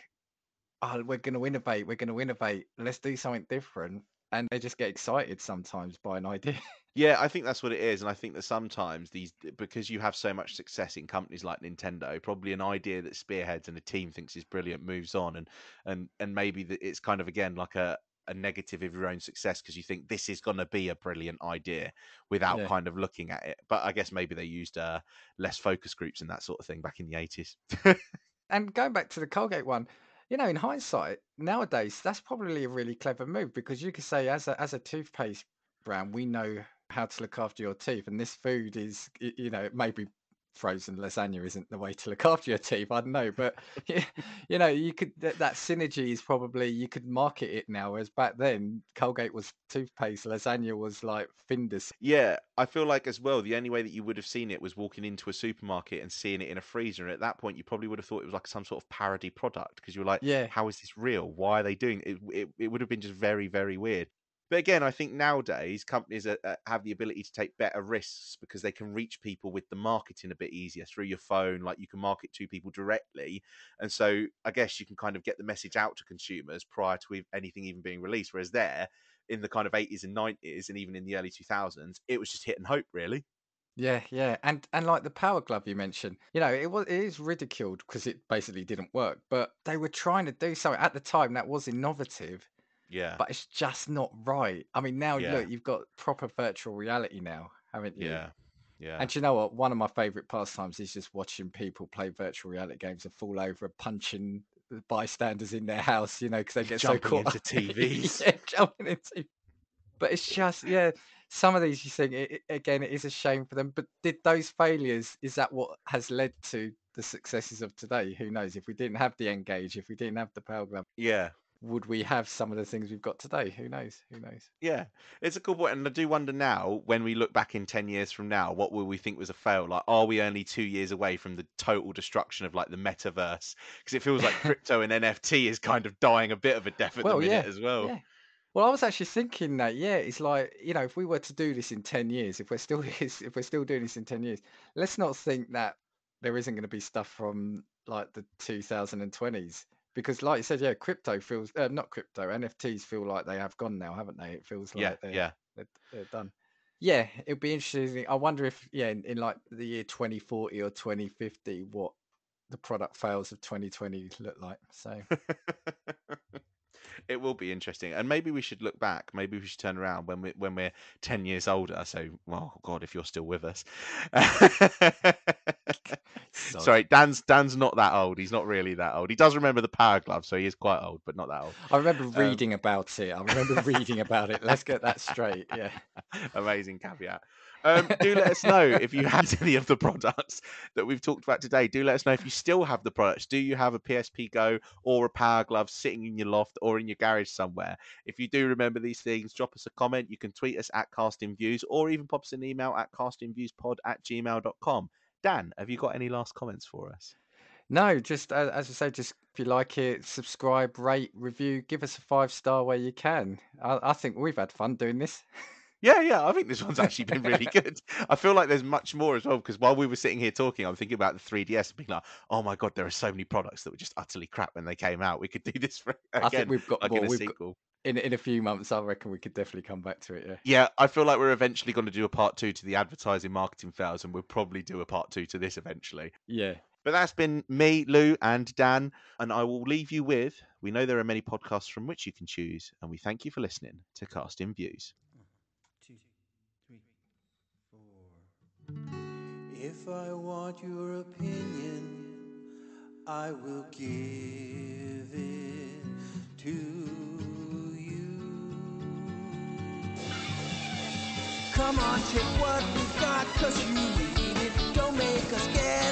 oh, we're going to innovate, let's do something different, and they just get excited sometimes by an idea. Yeah, I think that's what it is, and I think that sometimes because you have so much success in companies like Nintendo, probably an idea that spearheads and a team thinks is brilliant moves on, and maybe that it's kind of again like a negative of your own success because you think this is going to be a brilliant idea without Yeah. kind of looking at it. But I guess maybe they used less focus groups and that sort of thing back in the 80s. And going back to the Colgate one, in hindsight, nowadays, that's probably a really clever move, because you could say, as a toothpaste brand, we know how to look after your teeth, and this food is, maybe frozen lasagna isn't the way to look after your teeth. I don't know, but you could that synergy is probably, you could market it now, whereas back then Colgate was toothpaste, lasagna was like Findus. Yeah, I feel like as well, the only way that you would have seen it was walking into a supermarket and seeing it in a freezer. And at that point, you probably would have thought it was like some sort of parody product because you were like, Yeah, how is this real? Why are they doing it? It would have been just very, very weird. But again, I think nowadays companies have the ability to take better risks because they can reach people with the marketing a bit easier through your phone. Like you can market to people directly. And so I guess you can kind of get the message out to consumers prior to anything even being released. Whereas there, in the kind of 80s and 90s and even in the early 2000s, it was just hit and hope, really. yeah, and like the Power Glove you mentioned, it is ridiculed because it basically didn't work, but they were trying to do something at the time that was innovative, Yeah, but it's just not right. I mean, now yeah, look, you've got proper virtual reality now, haven't you? yeah, yeah. And do you know what? One of my favorite pastimes is just watching people play virtual reality games and fall over, punching the bystanders in their house, because they get so Jumping caught into up. TVs. Yeah, jumping into. But it's just, yeah, some of these you think, again, it is a shame for them. But did those failures, is that what has led to the successes of today? Who knows? If we didn't have the N Gage, if we didn't have the Power Glove, Yeah, would we have some of the things we've got today? Who knows? Who knows? yeah. It's a cool point. And I do wonder now, when we look back in 10 years from now, what will we think was a fail? Like, are we only 2 years away from the total destruction of like the metaverse? Because it feels like crypto and NFT is kind of dying a bit of a death at the Well, minute yeah, as well. yeah. Well, I was actually thinking that, yeah, it's like, if we were to do this in 10 years, if we're still if we're still doing this in 10 years, let's not think that there isn't going to be stuff from like the 2020s, because like you said, yeah, crypto feels, not crypto, NFTs feel like they have gone now, haven't they? It feels Yeah, like yeah. they're done. Yeah, it'd be interesting. I wonder if, yeah, in like the year 2040 or 2050, what the product fails of 2020 look like. So It will be interesting, and maybe we should look back. Maybe we should turn around when we're 10 years older. So, well, God, if you're still with us. sod. Sorry, Dan's not that old. He's not really that old. He does remember the Power Glove, so he is quite old, but not that old. I remember Um, reading about it. I remember reading about it. Let's get that straight. Yeah. Amazing caveat. Do let us know if you had any of the products that we've talked about today. Do let us know if you still have the products. Do you have a PSP Go or a Power Glove sitting in your loft or in in your garage somewhere. If you do remember these things, drop us a comment. You can tweet us at castingviews or even pop us an email at castingviewspod@gmail.com. Dan, have you got any last comments for us? No, just as I say, just if you like it, subscribe, rate, review, give us a 5-star where you can. I think we've had fun doing this. Yeah, I think this one's actually been really good. I feel like there's much more as well, because while we were sitting here talking, I'm thinking about the 3DS and being like, oh my God, there are so many products that were just utterly crap when they came out. We could do this I think again, we've got like more. in a We've got sequel. in a few months. I reckon we could definitely come back to it. Yeah. Yeah, I feel like we're eventually going to do a part 2 to the advertising marketing fails, and we'll probably do a part 2 to this eventually. Yeah. But that's been me, Lou, and Dan, and I will leave you with, we know there are many podcasts from which you can choose, and we thank you for listening to Casting Views. 1, 2, 3, 4. If I want your opinion, I will give it to you. Come on, take what we've got, 'cause you need it. Don't make us get